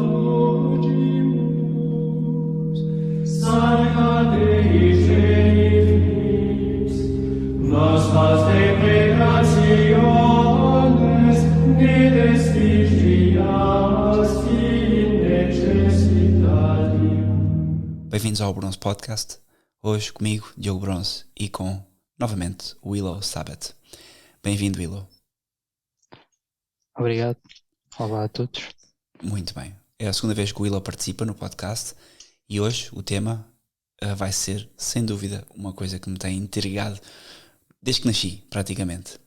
gaudimus, sancta Dei genitrix, nostras deprecationes, ne desvigias in necessitatem. Bem-vindos ao Bronze Podcast, hoje comigo, Diogo Bronze, e com, novamente, Willow Sabbath. Bem-vindo, Willow. Obrigado. Olá a todos. Muito bem. É a segunda vez que o Willow participa no podcast e hoje o tema vai ser, sem dúvida, uma coisa que me tem intrigado desde que nasci, praticamente.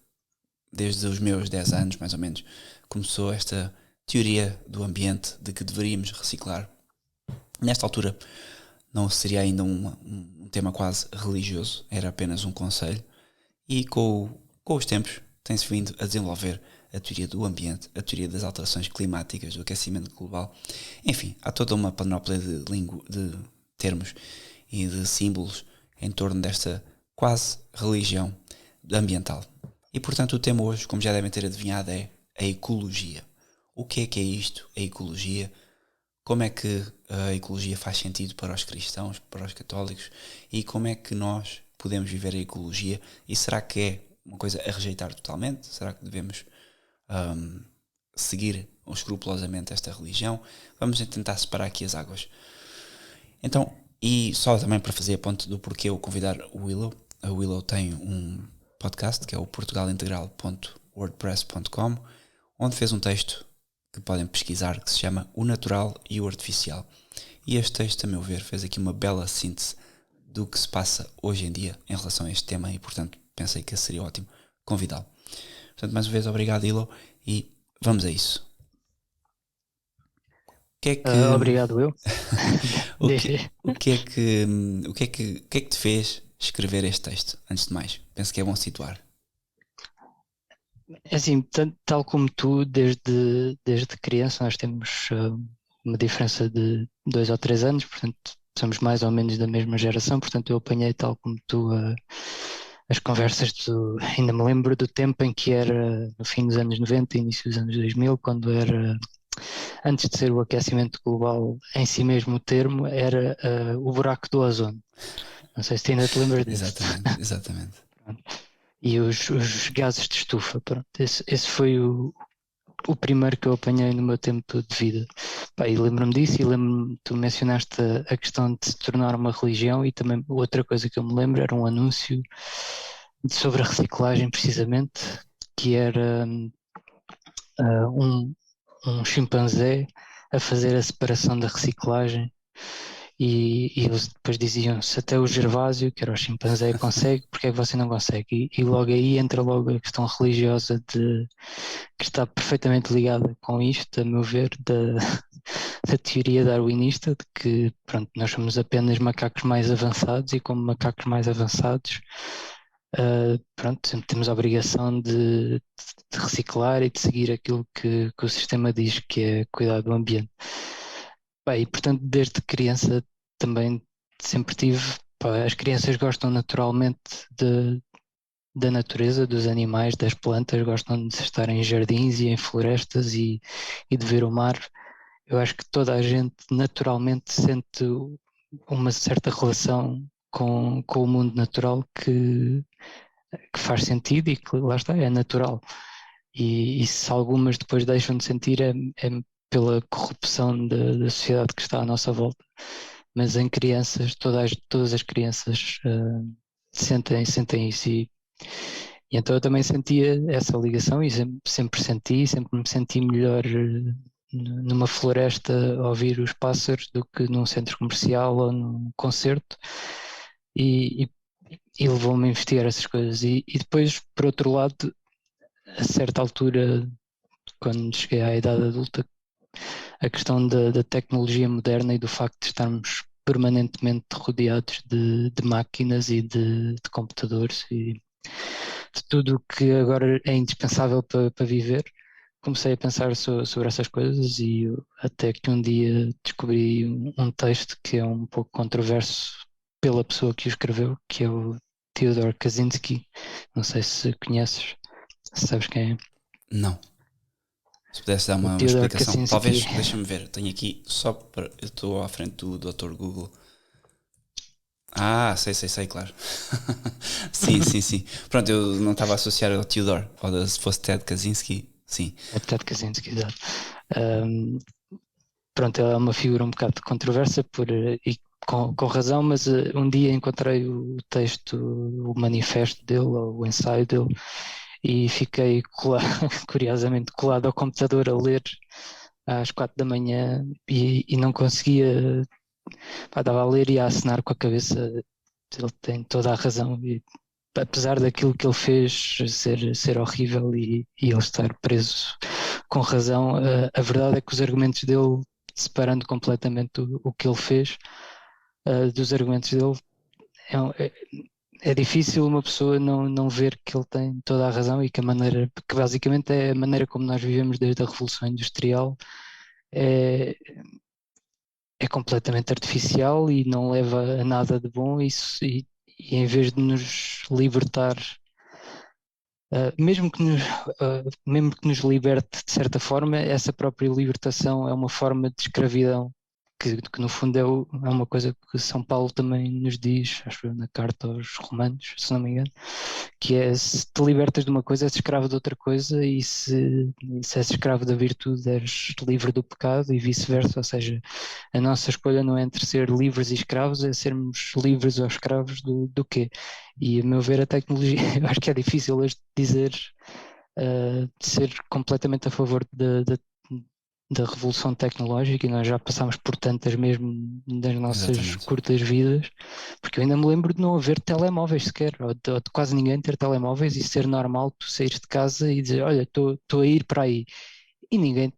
Desde os meus 10 anos, mais ou menos, começou esta teoria do ambiente de que deveríamos reciclar. Nesta altura não seria ainda um tema quase religioso, era apenas um conselho, e com os tempos tem-se vindo a desenvolver a teoria do ambiente, a teoria das alterações climáticas, do aquecimento global. Enfim, há toda uma panóplia de termos e de símbolos em torno desta quase religião ambiental. E portanto o tema hoje, como já devem ter adivinhado, é a ecologia. O que é isto, a ecologia? Como é que a ecologia faz sentido para os cristãos, para os católicos? E como é que nós podemos viver a ecologia? E será que é uma coisa a rejeitar totalmente? Será que devemos seguir escrupulosamente esta religião? Vamos tentar separar aqui as águas. Então, e só também para fazer a ponte do porquê eu convidar o Willow. A Willow tem um podcast que é o portugalintegral.wordpress.com, onde fez um texto que podem pesquisar, que se chama O Natural e o Artificial. E este texto, a meu ver, fez aqui uma bela síntese do que se passa hoje em dia em relação a este tema e, portanto, pensei que seria ótimo convidá-lo. Portanto, mais uma vez, obrigado, Ilo, e vamos a isso. O que é que... Obrigado, eu. o que é que te fez escrever este texto, antes de mais? Penso que é bom situar. É assim, tal como tu, desde criança, nós temos uma diferença de 2 ou 3 anos, portanto, somos mais ou menos da mesma geração, portanto, eu apanhei, tal como tu, as conversas ainda me lembro do tempo em que era no fim dos anos 90, início dos anos 2000, quando era, antes de ser o aquecimento global em si mesmo o termo, era o buraco do ozono. Não sei se ainda te lembras disso. Exatamente. E os gases de estufa, pronto. Esse foi o primeiro que eu apanhei no meu tempo de vida. Pá, e lembro-me disso, e lembro-me, tu mencionaste a questão de se tornar uma religião, e também outra coisa que eu me lembro era um anúncio sobre a reciclagem, precisamente, que era um chimpanzé a fazer a separação da reciclagem. E eles depois diziam: se até o Gervásio, que era o chimpanzé, consegue, porque é que você não consegue? E logo aí entra logo a questão religiosa, que está perfeitamente ligada com isto, a meu ver, da teoria darwinista, de que pronto, nós somos apenas macacos mais avançados, e como macacos mais avançados, pronto, sempre temos a obrigação de reciclar e de seguir aquilo que o sistema diz, que é cuidar do ambiente. E portanto, desde criança também sempre tive, as crianças gostam naturalmente da natureza, dos animais, das plantas, gostam de estar em jardins e em florestas e de ver o mar. Eu acho que toda a gente naturalmente sente uma certa relação com o mundo natural que faz sentido e que lá está, é natural. E se algumas depois deixam de sentir, é pela corrupção da sociedade que está à nossa volta. Mas em crianças, todas as crianças sentem isso, e então eu também sentia essa ligação, e sempre me senti melhor numa floresta a ouvir os pássaros do que num centro comercial ou num concerto, e levou-me a investigar essas coisas. E depois, por outro lado, a certa altura, quando cheguei à idade adulta, a questão da tecnologia moderna e do facto de estarmos permanentemente rodeados de máquinas e de computadores e de tudo o que agora é indispensável para viver, comecei a pensar sobre essas coisas, e até que um dia descobri um texto que é um pouco controverso pela pessoa que o escreveu, que é o Theodor Kaczynski. Não sei se conheces, se sabes quem é. Não. Se pudesse dar uma Theodor explicação, Kaczynski. talvez, deixa-me ver, tenho aqui só para. Eu estou à frente do Dr. Google. Sei, claro. Sim. Pronto, eu não estava a associar ao Theodor, ou se fosse Ted Kaczynski, sim. É Ted Kaczynski, exato. Pronto, é uma figura um bocado controversa e com razão, mas um dia encontrei o texto, o manifesto dele, ou o ensaio dele, e fiquei curiosamente colado ao computador a ler às 4 da manhã e não conseguia. Estava a ler e a acenar com a cabeça. Ele tem toda a razão. E, apesar daquilo que ele fez ser horrível e ele estar preso com razão, a verdade é que os argumentos dele, separando completamente o que ele fez dos argumentos dele, é difícil uma pessoa não ver que ele tem toda a razão e que basicamente é a maneira como nós vivemos desde a Revolução Industrial é completamente artificial e não leva a nada de bom. E em vez de nos libertar, mesmo que nos liberte de certa forma, essa própria libertação é uma forma de escravidão que no fundo é uma coisa que São Paulo também nos diz, acho eu, na carta aos Romanos, se não me engano, que é: se te libertas de uma coisa, és escravo de outra coisa, e se és escravo da virtude, és livre do pecado, e vice-versa. Ou seja, a nossa escolha não é entre ser livres e escravos, é sermos livres ou escravos do quê? E, a meu ver, a tecnologia, eu acho que é difícil hoje dizer, ser completamente a favor da revolução tecnológica, e nós já passámos por tantas mesmo nas nossas Exatamente. curtas vidas, porque eu ainda me lembro de não haver telemóveis sequer, ou de quase ninguém ter telemóveis, e ser normal tu saíres de casa e dizer: olha, estou a ir para aí, e ninguém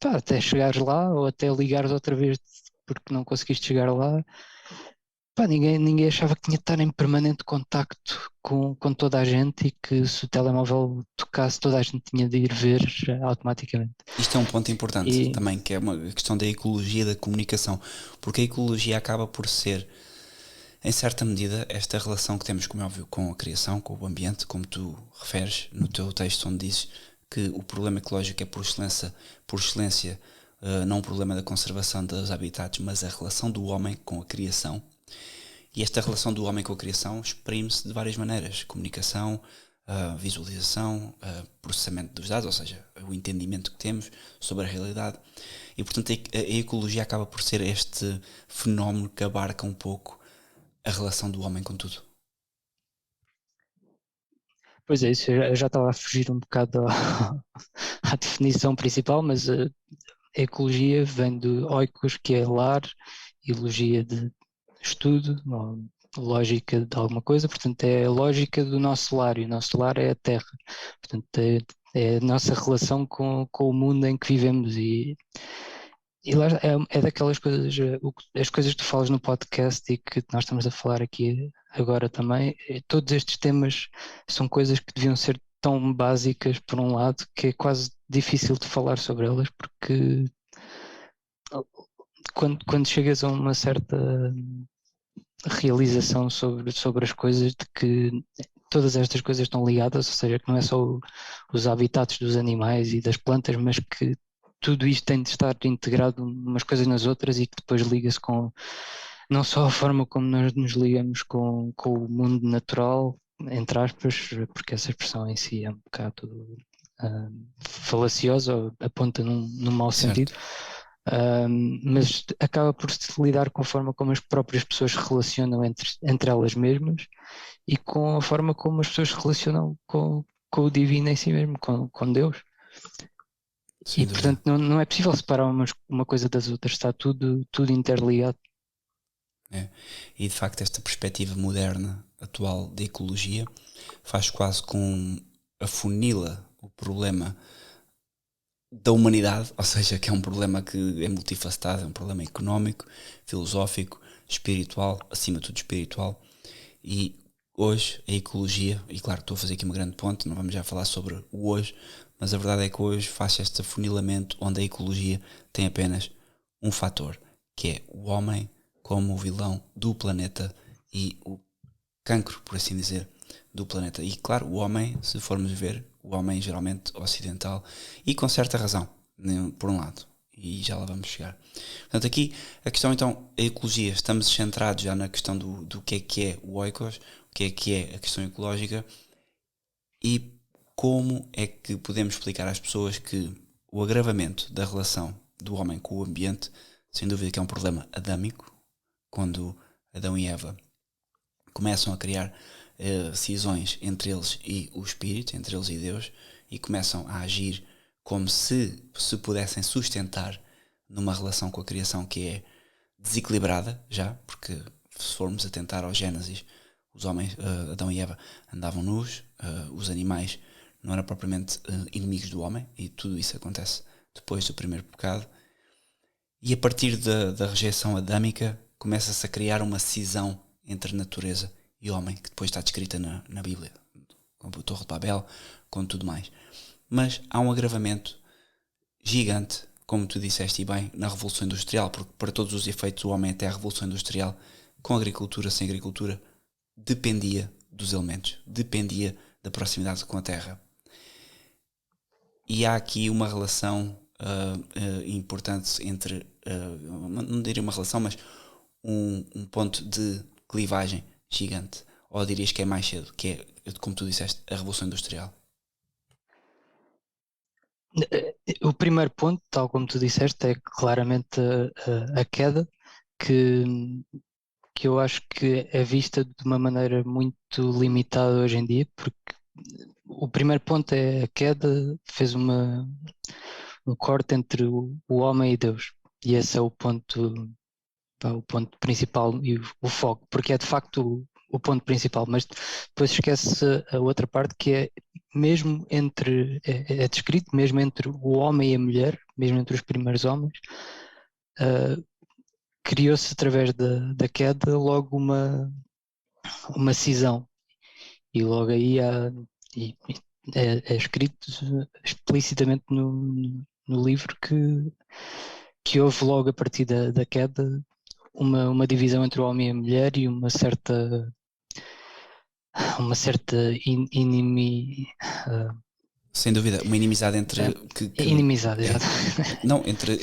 até chegares lá, ou até ligares outra vez porque não conseguiste chegar lá, ninguém achava que tinha de estar em permanente contacto com toda a gente, e que se o telemóvel tocasse, toda a gente tinha de ir ver automaticamente. Isto é um ponto importante E também, que é uma questão da ecologia da comunicação, porque a ecologia acaba por ser, em certa medida, esta relação que temos, como é óbvio, com a criação, com o ambiente, como tu referes no teu texto, onde dizes que o problema ecológico é por excelência, não um problema da conservação dos habitats, mas a relação do homem com a criação. E esta relação do homem com a criação exprime-se de várias maneiras: comunicação, visualização, processamento dos dados, ou seja, o entendimento que temos sobre a realidade. E, portanto, a ecologia acaba por ser este fenómeno que abarca um pouco a relação do homem com tudo. Pois é, isso eu já estava a fugir um bocado à definição principal, mas a ecologia vem do oikos, que é lar, e logia de estudo, ou lógica de alguma coisa. Portanto, é a lógica do nosso lar, e o nosso lar é a Terra. Portanto, é a nossa relação com o mundo em que vivemos, e lá é daquelas coisas, as coisas que tu falas no podcast e que nós estamos a falar aqui agora também. Todos estes temas são coisas que deviam ser tão básicas, por um lado, que é quase difícil de falar sobre elas, porque quando chegas a uma certa realização sobre as coisas, de que todas estas coisas estão ligadas, ou seja, que não é só os habitats dos animais e das plantas, mas que tudo isto tem de estar integrado umas coisas nas outras, e que depois liga-se com não só a forma como nós nos ligamos com o mundo natural, entre aspas, porque essa expressão em si é um bocado falaciosa, ou aponta num mau sentido. Mas acaba por se lidar com a forma como as próprias pessoas se relacionam entre elas mesmas, e com a forma como as pessoas se relacionam com o divino em si mesmo, com Deus. Sem E dúvida. portanto não é possível separar uma coisa das outras, está tudo interligado. É. E de facto esta perspectiva moderna, atual da ecologia, faz quase com afunila o problema da humanidade, ou seja, que é um problema que é multifacetado, é um problema económico, filosófico, espiritual, acima de tudo espiritual. E hoje a ecologia, e claro, estou a fazer aqui uma grande ponte, não vamos já falar sobre o hoje, mas a verdade é que hoje faz este afunilamento onde a ecologia tem apenas um fator, que é o homem como o vilão do planeta e o cancro, por assim dizer, do planeta. E claro, o homem, se formos ver, o homem geralmente ocidental, e com certa razão, né, por um lado, e já lá vamos chegar. Portanto, aqui a questão então, a ecologia, estamos centrados já na questão do que é o oikos, o que é a questão ecológica, e como é que podemos explicar às pessoas que o agravamento da relação do homem com o ambiente, sem dúvida que é um problema adâmico, quando Adão e Eva começam a criar cisões entre eles e o Espírito, entre eles e Deus, e começam a agir como se pudessem sustentar numa relação com a criação que é desequilibrada já, porque se formos atentar ao Gênesis, os homens, Adão e Eva, andavam nus, os animais não eram propriamente inimigos do homem, e tudo isso acontece depois do primeiro pecado, e a partir da rejeição adâmica começa-se a criar uma cisão entre natureza e homem, que depois está descrita na Bíblia, com a Torre de Babel, com tudo mais. Mas há um agravamento gigante, como tu disseste e bem, na Revolução Industrial, porque para todos os efeitos o homem até a Revolução Industrial, com agricultura, sem agricultura, dependia dos elementos, dependia da proximidade com a terra. E há aqui uma relação importante entre, não diria uma relação, mas um ponto de clivagem gigante. Ou dirias que é mais cedo, que é, como tu disseste, a Revolução Industrial? O primeiro ponto, tal como tu disseste, é claramente a queda, que eu acho que é vista de uma maneira muito limitada hoje em dia, porque o primeiro ponto é a queda, fez um corte entre o homem e Deus, e esse é o ponto principal e o foco, porque é de facto o ponto principal, mas depois esquece a outra parte, que é mesmo entre, é descrito mesmo entre o homem e a mulher, mesmo entre os primeiros homens, criou-se através da queda logo uma cisão, e logo aí é escrito explicitamente no livro que houve logo a partir da queda uma divisão entre o homem e a mulher, e uma certa sem dúvida, uma inimizade entre inimizade, exato. Não, entre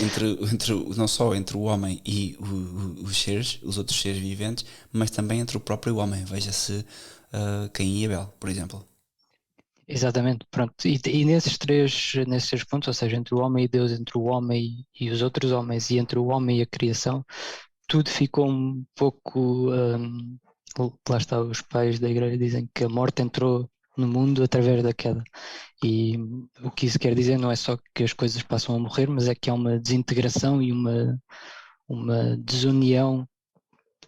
não só entre o homem e os outros seres viventes, mas também entre o próprio homem. Veja-se Caim e Abel, por exemplo. Exatamente, pronto. E nesses três pontos, ou seja, entre o homem e Deus, entre o homem e os outros homens, e entre o homem e a criação, tudo ficou um pouco. Lá está, os pais da igreja dizem que a morte entrou no mundo através da queda. E o que isso quer dizer não é só que as coisas passam a morrer, mas é que há uma desintegração e uma desunião,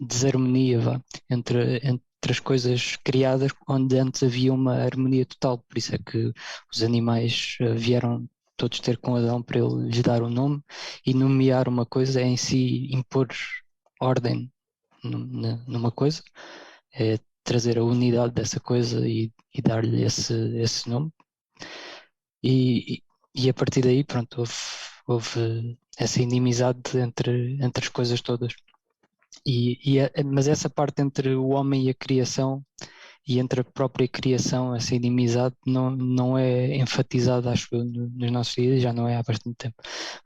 desarmonia entre as coisas criadas, onde antes havia uma harmonia total. Por isso é que os animais vieram todos ter com Adão para ele lhes dar o nome, e nomear uma coisa é em si impor ordem numa coisa, é trazer a unidade dessa coisa e dar-lhe esse nome. E a partir daí, pronto, houve essa inimizade entre as coisas todas. Mas essa parte entre o homem e a criação, e entre a própria criação, essa inimizade não é enfatizada, acho eu, nos nossos dias, já não é há bastante tempo.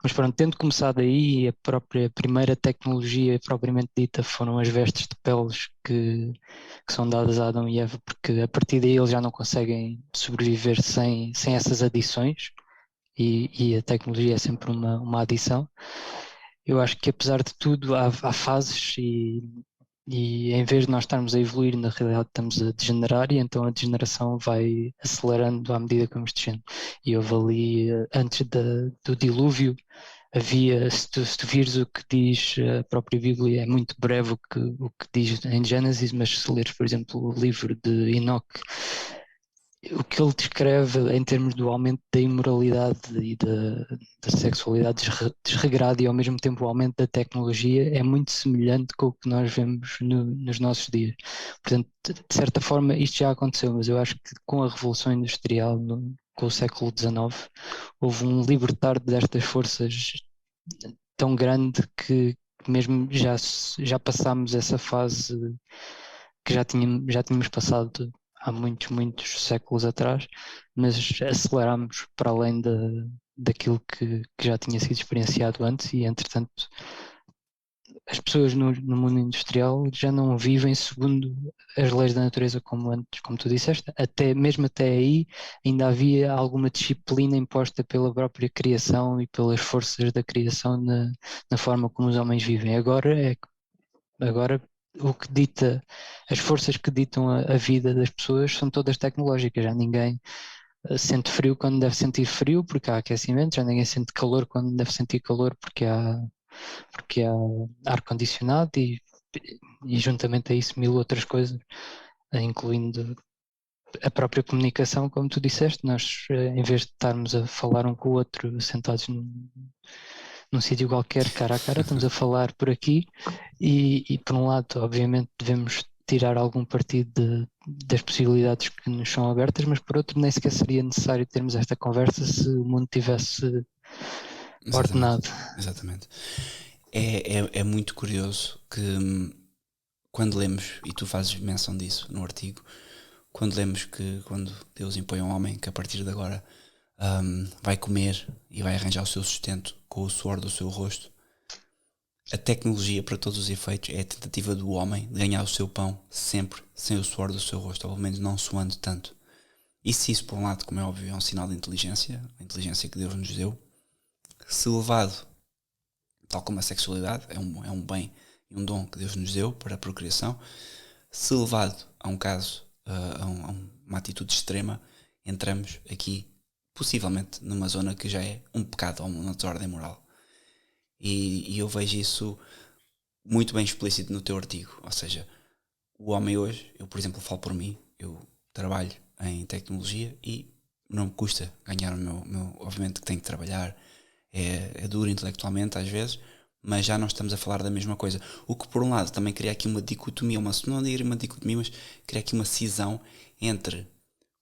Mas pronto, tendo começado aí, a própria primeira tecnologia propriamente dita foram as vestes de peles que são dadas a Adão e Eva, porque a partir daí eles já não conseguem sobreviver sem essas adições, e a tecnologia é sempre uma adição. Eu acho que, apesar de tudo, há fases, e em vez de nós estarmos a evoluir, na realidade estamos a degenerar, e então a degeneração vai acelerando à medida que vamos descendo. E houve ali, antes do dilúvio, havia, se tu vires o que diz a própria Bíblia, é muito breve o que diz em Gênesis, mas se leres, por exemplo, o livro de Enoque, o que ele descreve em termos do aumento da imoralidade e da sexualidade desregrada, e ao mesmo tempo o aumento da tecnologia, é muito semelhante com o que nós vemos nos nossos dias. Portanto, de certa forma isto já aconteceu, mas eu acho que com a Revolução Industrial, com o século XIX, houve um libertar destas forças tão grande que mesmo já passámos essa fase que já tínhamos passado há muitos séculos atrás, mas aceleramos para além daquilo que já tinha sido experienciado antes e, entretanto, as pessoas no mundo industrial já não vivem segundo as leis da natureza como antes, como tu disseste. Mesmo até aí ainda havia alguma disciplina imposta pela própria criação e pelas forças da criação na forma como os homens vivem. Agora o que dita, as forças que ditam a vida das pessoas são todas tecnológicas. Já ninguém sente frio quando deve sentir frio porque há aquecimento, já ninguém sente calor quando deve sentir calor porque há ar-condicionado e juntamente a isso mil outras coisas, incluindo a própria comunicação, como tu disseste. Nós, em vez de estarmos a falar um com o outro sentados num sítio qualquer, cara a cara, estamos a falar por aqui e por um lado, obviamente, devemos tirar algum partido das possibilidades que nos são abertas, mas por outro, nem sequer seria necessário termos esta conversa se o mundo tivesse ordenado. Exatamente. É muito curioso que quando lemos, e tu fazes menção disso no artigo, quando lemos que quando Deus impõe ao homem que a partir de agora vai comer e vai arranjar o seu sustento com o suor do seu rosto, a tecnologia, para todos os efeitos, é a tentativa do homem de ganhar o seu pão sempre sem o suor do seu rosto, ou pelo menos não suando tanto. E se isso, por um lado, como é óbvio, é um sinal de inteligência, a inteligência que Deus nos deu, se levado, tal como a sexualidade, é um bem e um dom que Deus nos deu para a procriação, se levado a um caso, a uma atitude extrema, entramos aqui, possivelmente, numa zona que já é um pecado ou uma desordem moral. E eu vejo isso muito bem explícito no teu artigo. Ou seja, o homem hoje, eu por exemplo falo por mim, eu trabalho em tecnologia e não me custa ganhar o meu obviamente que tenho que trabalhar, é duro intelectualmente às vezes, mas já não estamos a falar da mesma coisa. O que por um lado também cria aqui uma dicotomia, não diria uma dicotomia, mas cria aqui uma cisão entre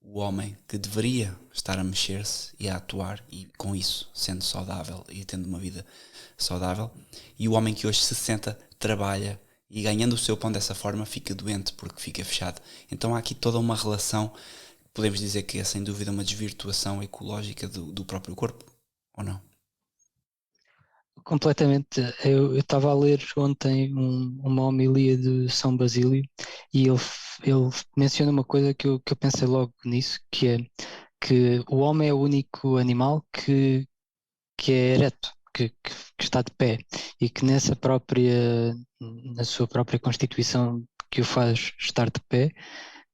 o homem que deveria estar a mexer-se e a atuar, e com isso sendo saudável e tendo uma vida saudável, e o homem que hoje se senta, trabalha e ganhando o seu pão dessa forma fica doente porque fica fechado. Então há aqui toda uma relação, podemos dizer que é sem dúvida uma desvirtuação ecológica do próprio corpo, ou não? Completamente. Eu estava a ler ontem uma homilia de São Basílio e ele menciona uma coisa que eu pensei logo nisso, que é que o homem é o único animal que é ereto, que está de pé, e que na sua própria constituição que o faz estar de pé,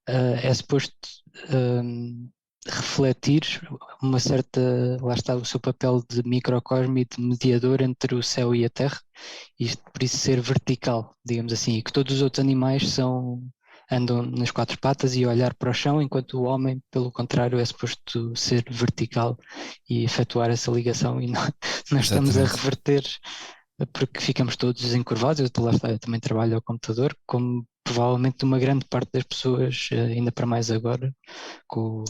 é suposto refletir uma certa, lá está o seu papel de microcosmo e de mediador entre o céu e a terra, isto por isso ser vertical, digamos assim, e que todos os outros animais andam nas quatro patas e a olhar para o chão, enquanto o homem, pelo contrário, é suposto ser vertical e efetuar essa ligação, e nós estamos a reverter porque ficamos todos encurvados. Lá está, eu também trabalho ao computador, como provavelmente uma grande parte das pessoas, ainda para mais agora, com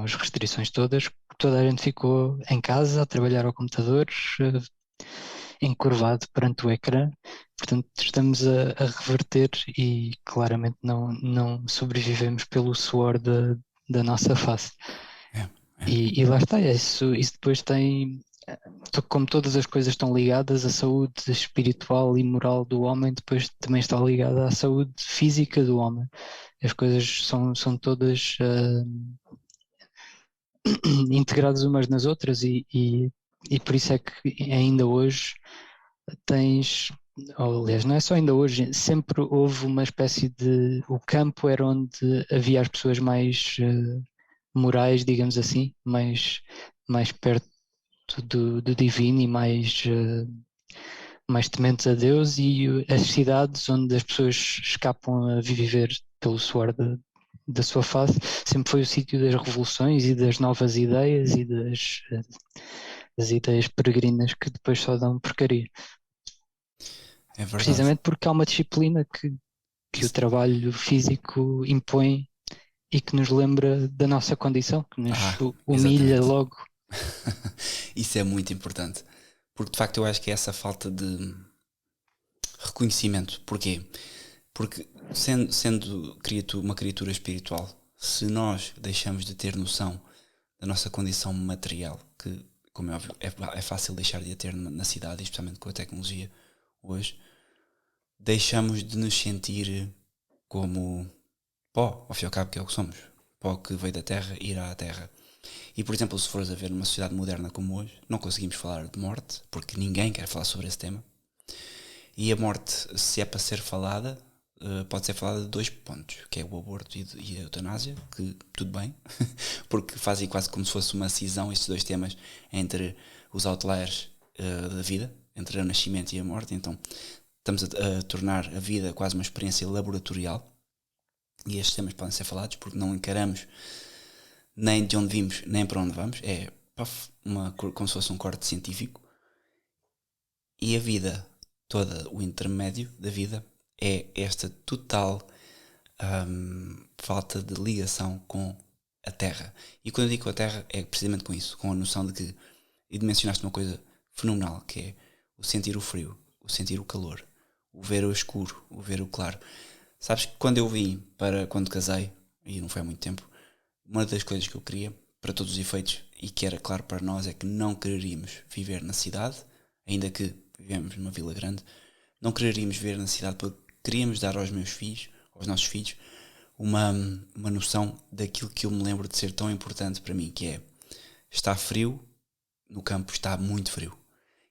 as restrições todas, toda a gente ficou em casa a trabalhar ao computador, encurvado perante o ecrã. Portanto, estamos a reverter e claramente não sobrevivemos pelo suor da nossa face. E lá está, isso depois tem, como todas as coisas estão ligadas, a saúde espiritual e moral do homem depois também está ligada à saúde física do homem. As coisas são todas integradas umas nas outras e por isso é que ainda hoje tens, ou, aliás, não é só ainda hoje, sempre houve uma espécie de... O campo era onde havia as pessoas mais morais, digamos assim, mais perto do divino e mais tementes a Deus, e as cidades onde as pessoas escapam a viver pelo suor da sua face, sempre foi o sítio das revoluções e das novas ideias e das ideias peregrinas que depois só dão porcaria. É verdade. Precisamente porque há uma disciplina que o trabalho físico impõe e que nos lembra da nossa condição, que nos humilha exatamente. logo. Isso é muito importante, porque de facto eu acho que é essa falta de reconhecimento. Porquê? Porque sendo uma criatura espiritual, se nós deixamos de ter noção da nossa condição material, que, como é óbvio, é fácil deixar de a ter na cidade, especialmente com a tecnologia hoje, deixamos de nos sentir como pó, ao fim e ao cabo, que é o que somos. Pó que veio da terra e irá à terra. E, por exemplo, se fores a ver numa sociedade moderna como hoje, não conseguimos falar de morte, porque ninguém quer falar sobre esse tema. E a morte, se é para ser falada, pode ser falada de 2 pontos, que é o aborto e a eutanásia, que tudo bem, porque fazem quase como se fosse uma cisão, estes 2 temas, entre os outliers da vida, entre o nascimento e a morte. Então estamos a tornar a vida quase uma experiência laboratorial, e estes temas podem ser falados porque não encaramos nem de onde vimos, nem para onde vamos. É como se fosse um corte científico. E a vida, todo o intermédio da vida, é esta total falta de ligação com a Terra. E quando eu digo com a Terra, é precisamente com isso, com a noção de que, e mencionaste uma coisa fenomenal, que é o sentir o frio, o sentir o calor, o ver o escuro, o ver o claro. Sabes que quando casei, e não foi há muito tempo, uma das coisas que eu queria, para todos os efeitos, e que era claro para nós, é que não quereríamos viver na cidade, ainda que vivemos numa vila grande, não quereríamos viver na cidade porque queríamos dar aos meus filhos, aos nossos filhos, uma noção daquilo que eu me lembro de ser tão importante para mim, que é, está frio, no campo está muito frio,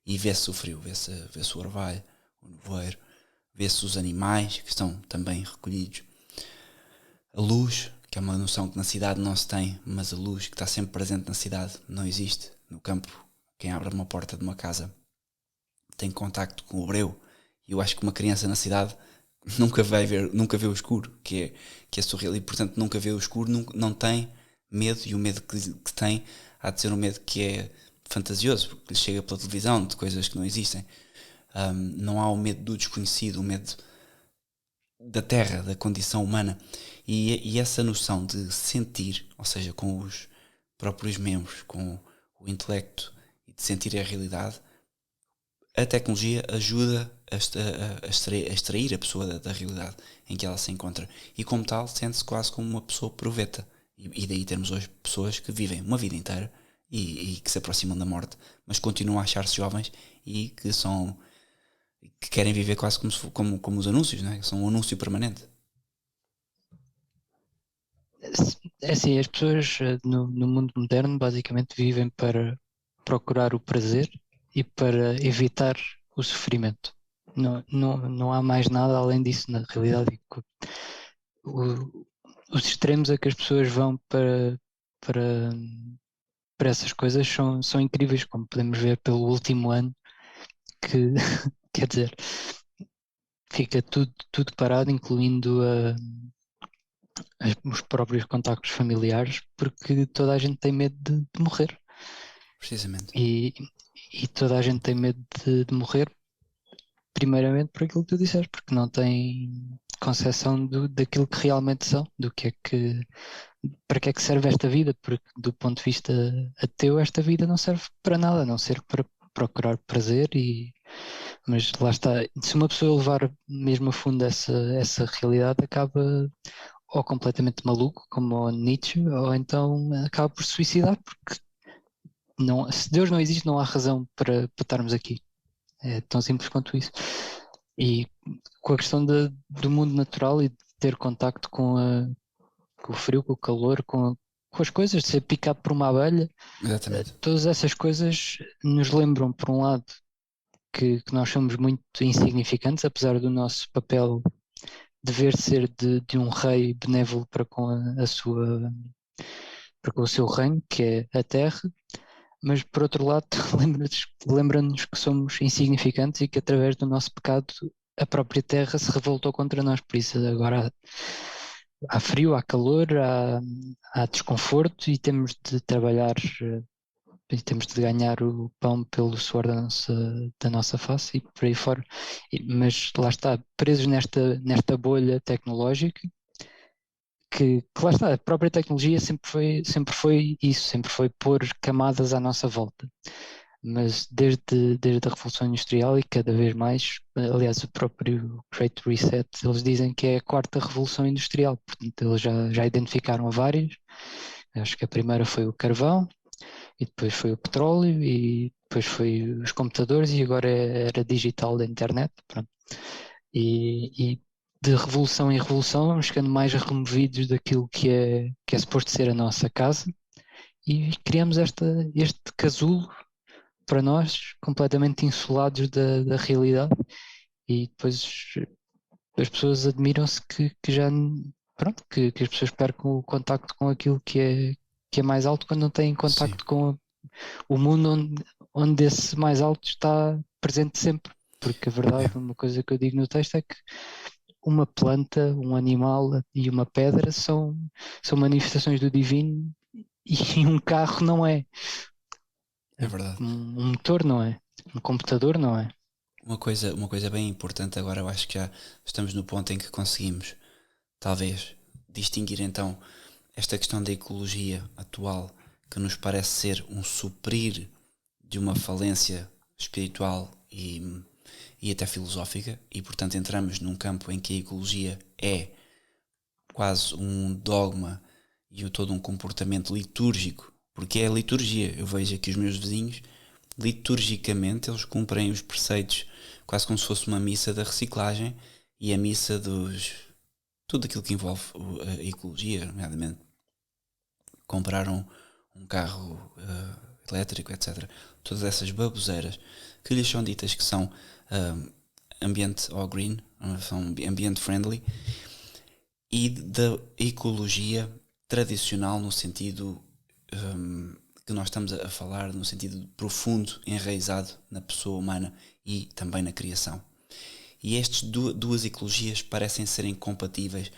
e vê-se o frio, vê-se o orvalho, o nevoeiro, vê-se os animais que estão também recolhidos, a luz, que é uma noção que na cidade não se tem, mas a luz que está sempre presente na cidade não existe. No campo, quem abre uma porta de uma casa tem contacto com o breu, e eu acho que uma criança na cidade nunca vê o escuro, que é surreal, e portanto nunca vê o escuro, não tem medo, e o medo que tem há de ser um medo que é fantasioso, porque lhe chega pela televisão de coisas que não existem. Não há o medo do desconhecido, o medo da terra, da condição humana, e essa noção de sentir, ou seja, com os próprios membros, com o intelecto, e de sentir a realidade, a tecnologia ajuda a extrair a pessoa da realidade em que ela se encontra, e como tal sente-se quase como uma pessoa proveta, e daí temos hoje pessoas que vivem uma vida inteira e que se aproximam da morte, mas continuam a achar-se jovens, e que querem viver quase como os anúncios, não é? São um anúncio permanente. É assim, as pessoas no mundo moderno basicamente vivem para procurar o prazer e para evitar o sofrimento. Não há mais nada além disso na realidade. Os extremos a que as pessoas vão para essas coisas são incríveis, como podemos ver pelo último ano, que quer dizer, fica tudo parado, incluindo os próprios contactos familiares, porque toda a gente tem medo de morrer. Precisamente. E toda a gente tem medo de morrer, primeiramente por aquilo que tu disseste, porque não tem concepção daquilo que realmente são, para que é que serve esta vida, porque do ponto de vista ateu esta vida não serve para nada, a não ser para procurar prazer. Mas lá está, se uma pessoa levar mesmo a fundo essa realidade, acaba ou completamente maluco, como o Nietzsche, ou então acaba por se suicidar, porque se Deus não existe, não há razão para estarmos aqui. É tão simples quanto isso. E com a questão do mundo natural e de ter contacto com o frio, com o calor, com as coisas, de ser picado por uma abelha, todas essas coisas nos lembram, por um lado, que nós somos muito insignificantes, apesar do nosso papel dever ser de um rei benévolo para com para com o seu reino, que é a terra, mas por outro lado lembra-nos que somos insignificantes e que através do nosso pecado a própria terra se revoltou contra nós. Por isso agora há frio, há calor, há desconforto, e temos de trabalhar e temos de ganhar o pão pelo suor da nossa face e por aí fora. Mas lá está, presos nesta bolha tecnológica, que lá está, a própria tecnologia sempre foi isso, sempre foi pôr camadas à nossa volta. mas desde a Revolução Industrial e cada vez mais, aliás, o próprio Great Reset, eles dizem que é a quarta Revolução Industrial, portanto, eles já identificaram várias. Acho que a primeira foi o carvão, e depois foi o petróleo, e depois foi os computadores, e agora era digital da internet. Pronto. E de revolução em revolução vamos ficando mais removidos daquilo que é suposto ser a nossa casa, e criamos este casulo para nós, completamente insulados da realidade, e depois as pessoas admiram-se que já, pronto, que as pessoas percam o contacto com aquilo que é mais alto quando não têm Sim, contacto com o mundo onde esse mais alto está presente sempre. Porque a é, verdade, uma coisa que eu digo no texto é que uma planta, um animal e uma pedra são manifestações do divino, e um carro não é. é verdade. Um motor não é. Um computador não é. Uma coisa bem importante agora, eu acho que já estamos no ponto em que conseguimos, talvez, distinguir então esta questão da ecologia atual, que nos parece ser um suprir de uma falência espiritual e até filosófica, e portanto entramos num campo em que a ecologia é quase um dogma e todo um comportamento litúrgico, porque é a liturgia. Eu vejo aqui os meus vizinhos, liturgicamente eles cumprem os preceitos quase como se fosse uma missa da reciclagem e a missa dos tudo aquilo que envolve a ecologia, nomeadamente comprar um carro elétrico, etc. Todas essas baboseiras que lhes são ditas que são ambiente ou green, são ambiente friendly, e da ecologia tradicional no sentido que nós estamos a falar, no sentido profundo, enraizado na pessoa humana e também na criação. E estas duas ecologias parecem serem compatíveis.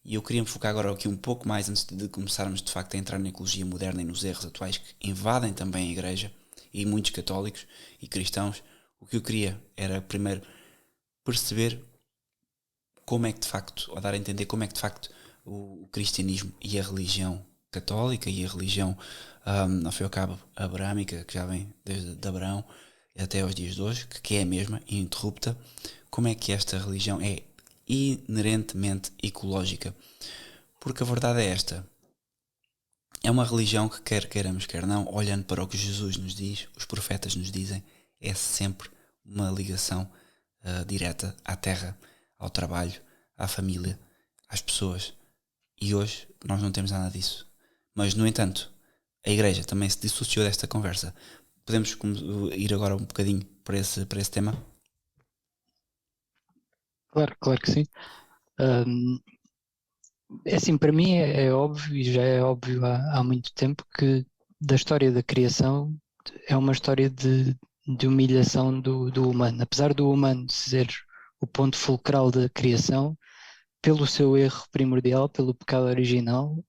E eu queria me focar agora aqui um pouco mais antes de começarmos de facto a entrar na ecologia moderna e nos erros atuais que invadem também a Igreja e muitos católicos e cristãos. O que eu queria era primeiro perceber como é que de facto, ou dar a entender como é que de facto o cristianismo e a religião católica e a religião, ao fim e ao cabo, abraâmica, que já vem desde Abraão até aos dias de hoje, que é a mesma, ininterrupta, como é que esta religião é inerentemente ecológica. Porque a verdade é esta: é uma religião que, quer queiramos, quer não, olhando para o que Jesus nos diz, os profetas nos dizem, é sempre uma ligação direta à terra, ao trabalho, à família, às pessoas. E hoje nós não temos nada disso. Mas, no entanto, a Igreja também se dissociou desta conversa. Podemos ir agora um bocadinho para esse tema? Claro que sim. Hum, É assim, para mim é óbvio, e já é óbvio há muito tempo, que da história da criação é uma história de humilhação do humano. Apesar do humano ser o ponto fulcral da criação, pelo seu erro primordial, pelo pecado original,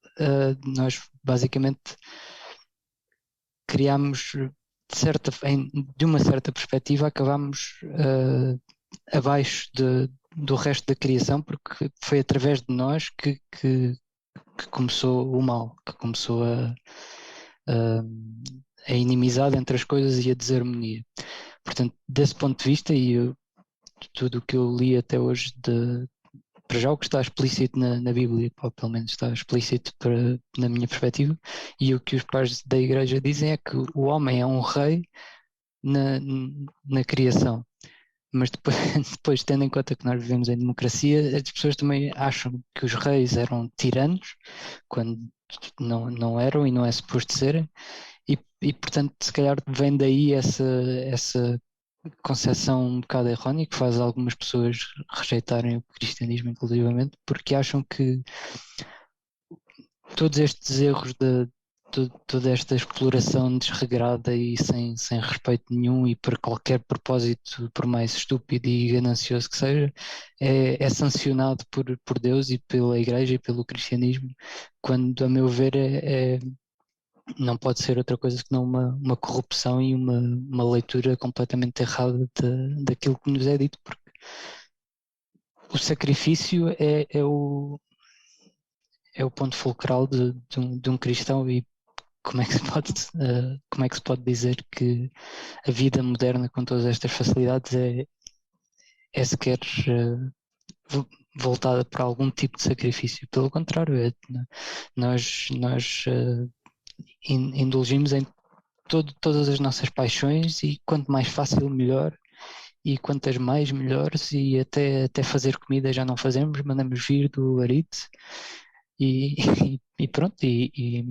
nós basicamente criámos, de uma certa perspectiva, acabámos abaixo do resto da criação, porque foi através de nós que começou o mal, que começou a inimizade entre as coisas e a desarmonia. Portanto, desse ponto de vista, tudo o que eu li até hoje, para já o que está explícito na Bíblia, ou pelo menos está explícito na minha perspectiva, e o que os pais da Igreja dizem é que o homem é um rei na criação. Mas depois, depois, tendo em conta que nós vivemos em democracia, as pessoas também acham que os reis eram tiranos, quando não eram e não é suposto serem, portanto, se calhar vem daí essa concepção um bocado errónea que faz algumas pessoas rejeitarem o cristianismo, inclusivamente, porque acham que todos estes erros toda esta exploração desregrada e sem respeito nenhum e para qualquer propósito, por mais estúpido e ganancioso que seja, é sancionado por Deus e pela Igreja e pelo cristianismo, quando, a meu ver, não pode ser outra coisa que não uma corrupção e uma leitura completamente errada daquilo que nos é dito, porque o sacrifício é o ponto fulcral de um cristão, e como é que como é que se pode dizer que a vida moderna com todas estas facilidades é sequer vo- voltada para algum tipo de sacrifício? Pelo contrário, nós indulgimos em todas as nossas paixões, e quanto mais fácil, melhor. E quantas mais, melhores. E até fazer comida já não fazemos, mandamos vir do Uber Eats. E, e pronto, e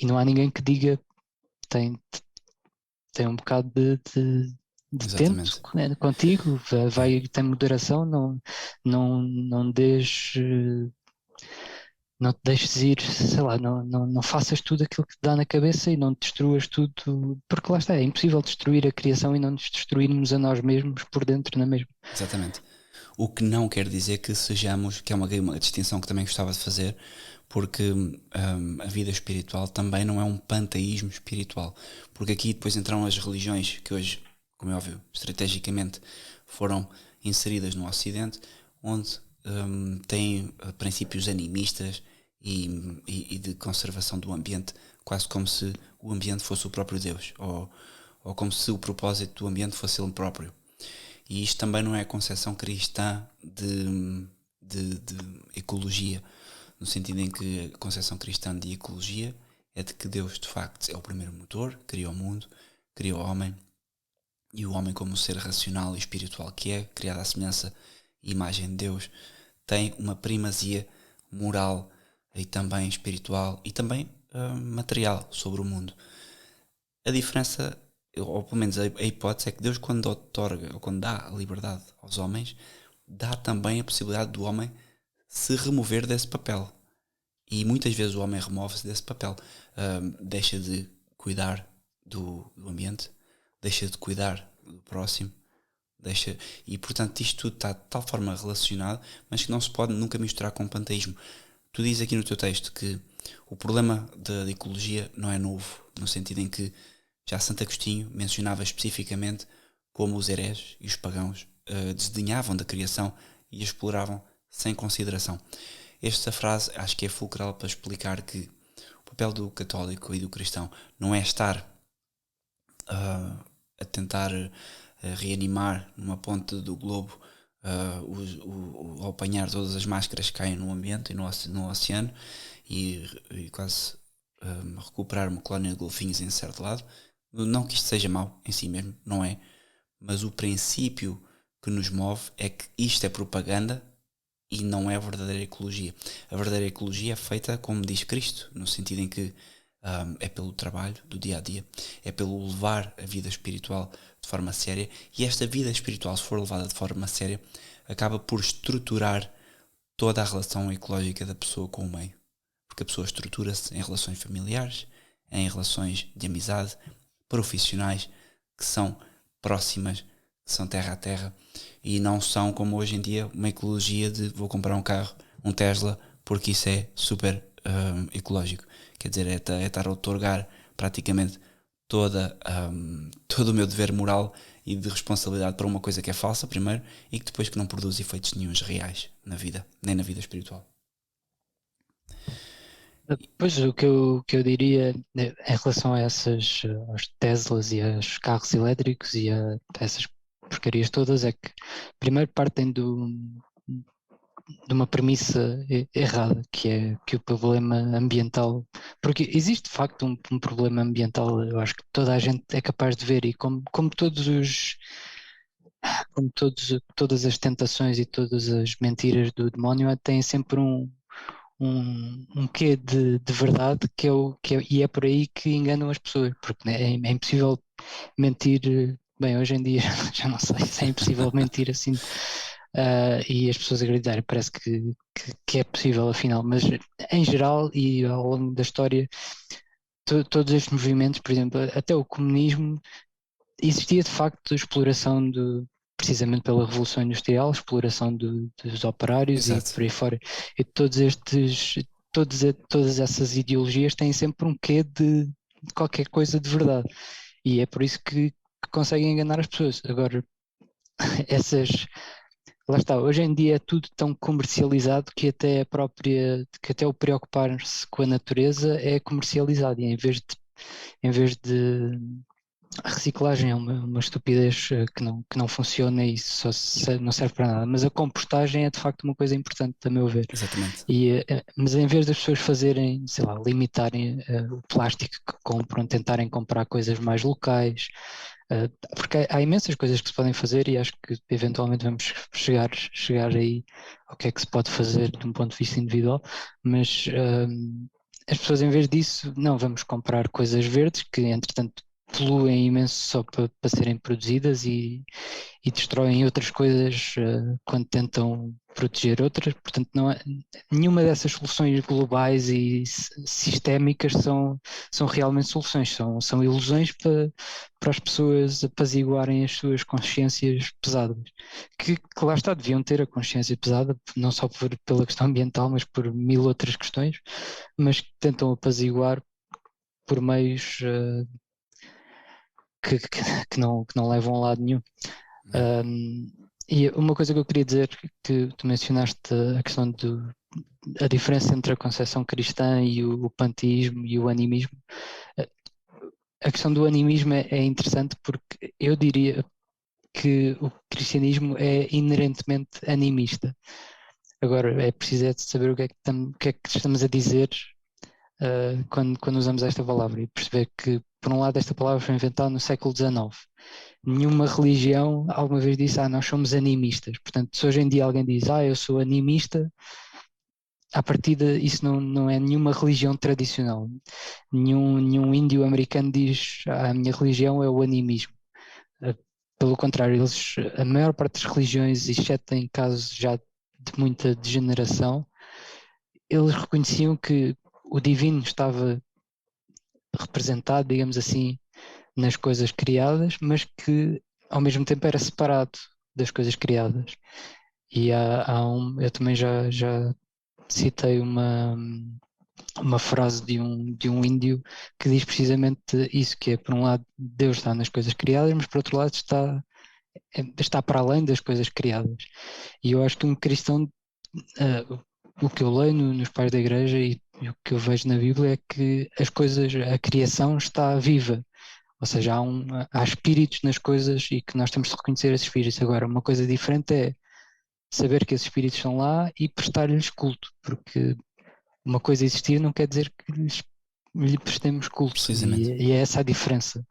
não há ninguém que diga, tem, tem um bocado de tento, Exatamente. né, contigo, tem moderação, não não te deixes ir, sei lá, não faças tudo aquilo que te dá na cabeça, e não destruas tudo, porque lá está, é impossível destruir a criação e não nos destruirmos a nós mesmos por dentro na mesma. Exatamente. O que não quer dizer que sejamos, que é uma distinção que também gostava de fazer, porque a vida espiritual também não é um panteísmo espiritual. Porque aqui depois entram as religiões que hoje, como é óbvio, estrategicamente foram inseridas no Ocidente, onde têm princípios animistas e de conservação do ambiente, quase como se o ambiente fosse o próprio Deus, ou como se o propósito do ambiente fosse ele próprio. E isto também não é a concepção cristã de ecologia, no sentido em que a concepção cristã de ecologia é de que Deus, de facto, é o primeiro motor, criou o mundo, criou o homem, e o homem, como ser racional e espiritual que é, criado à semelhança e imagem de Deus, tem uma primazia moral e também espiritual e também material sobre o mundo. A diferença, ou pelo menos a hipótese, é que Deus, quando otorga ou quando dá a liberdade aos homens, dá também a possibilidade do homem se remover desse papel. E muitas vezes o homem remove-se desse papel. Deixa de cuidar do ambiente, deixa de cuidar do próximo, e portanto isto tudo está de tal forma relacionado, mas que não se pode nunca misturar com o panteísmo. Tu dizes aqui no teu texto que o problema da ecologia não é novo, no sentido em que já Santo Agostinho mencionava especificamente como os hereges e os pagãos desdenhavam da criação e a exploravam sem consideração. Esta frase acho que é fulcral para explicar que o papel do católico e do cristão não é estar a tentar reanimar numa ponte do globo ao apanhar todas as máscaras que caem no ambiente e no oceano e quase recuperar uma colónia de golfinhos em certo lado. Não que isto seja mau em si mesmo, não é, mas o princípio que nos move é que isto é propaganda e não é a verdadeira ecologia. A verdadeira ecologia é feita como diz Cristo, no sentido em que é pelo trabalho do dia a dia, é pelo levar a vida espiritual de forma séria, e esta vida espiritual, se for levada de forma séria, acaba por estruturar toda a relação ecológica da pessoa com o meio, porque a pessoa estrutura-se em relações familiares, em relações de amizade, profissionais, que são próximas, que são terra a terra, e não são como hoje em dia uma ecologia de vou comprar um carro, um Tesla, porque isso é super ecológico. Quer dizer, é estar a otorgar praticamente todo o meu dever moral e de responsabilidade para uma coisa que é falsa, primeiro, e que depois que não produz efeitos nenhuns reais na vida, nem na vida espiritual. Pois, o que eu diria em relação a aos Teslas e aos carros elétricos e a essas porcarias todas é que primeiro partem de uma premissa errada, que é que o problema ambiental, porque existe de facto um problema ambiental, eu acho que toda a gente é capaz de ver, e como todas as tentações e todas as mentiras do demónio têm sempre um quê de verdade e é por aí que enganam as pessoas, porque né, é impossível mentir. Bem, hoje em dia já não sei se é impossível mentir assim, e as pessoas acreditarem, parece que é possível afinal, mas em geral e ao longo da história, todos estes movimentos, por exemplo, até o comunismo, existia de facto exploração precisamente pela Revolução Industrial, exploração dos operários e Exato. por aí fora. E todas essas ideologias têm sempre um quê de qualquer coisa de verdade. E é por isso que conseguem enganar as pessoas. Agora, essas. Lá está, hoje em dia é tudo tão comercializado que até o preocupar-se com a natureza é comercializado, e em vez de em vez de a reciclagem é uma estupidez que não funciona e não serve para nada, mas a compostagem é de facto uma coisa importante, a meu ver. Exatamente. Mas em vez das pessoas fazerem, sei lá, limitarem o plástico que compram, tentarem comprar coisas mais locais, porque há imensas coisas que se podem fazer e acho que eventualmente vamos chegar aí ao que é que se pode fazer de um ponto de vista individual, mas as pessoas em vez disso, não, vamos comprar coisas verdes que entretanto poluem imenso só para serem produzidas e destroem outras coisas quando tentam proteger outras. Portanto, não é, nenhuma dessas soluções globais e sistémicas são realmente soluções, são ilusões para as pessoas apaziguarem as suas consciências pesadas, que lá está, deviam ter a consciência pesada, não só pela questão ambiental, mas por mil outras questões, mas que tentam apaziguar por meios que não levam a lado nenhum. E uma coisa que eu queria dizer, que tu mencionaste a questão a diferença entre a concepção cristã e o panteísmo e o animismo. A questão do animismo é interessante porque eu diria que o cristianismo é inerentemente animista. Agora, é preciso saber o que é que estamos a dizer quando usamos esta palavra e perceber que, por um lado, esta palavra foi inventada no século XIX. Nenhuma religião alguma vez disse, nós somos animistas. Portanto, se hoje em dia alguém diz, eu sou animista, à partida isso não é nenhuma religião tradicional. Nenhum índio americano diz, a minha religião é o animismo. Pelo contrário, a maior parte das religiões, exceto em casos já de muita degeneração, eles reconheciam que o divino estava representado, digamos assim, nas coisas criadas, mas que ao mesmo tempo era separado das coisas criadas. E eu também já citei uma frase de um índio que diz precisamente isso, que é, por um lado, Deus está nas coisas criadas, mas por outro lado está para além das coisas criadas. E eu acho que um cristão, o que eu leio nos pais da igreja e o que eu vejo na Bíblia é que a criação está viva. Ou seja, há espíritos nas coisas e que nós temos de reconhecer esses espíritos. Agora, uma coisa diferente é saber que esses espíritos estão lá e prestar-lhes culto, porque uma coisa existir não quer dizer que lhe prestemos culto. Precisamente. E é essa a diferença.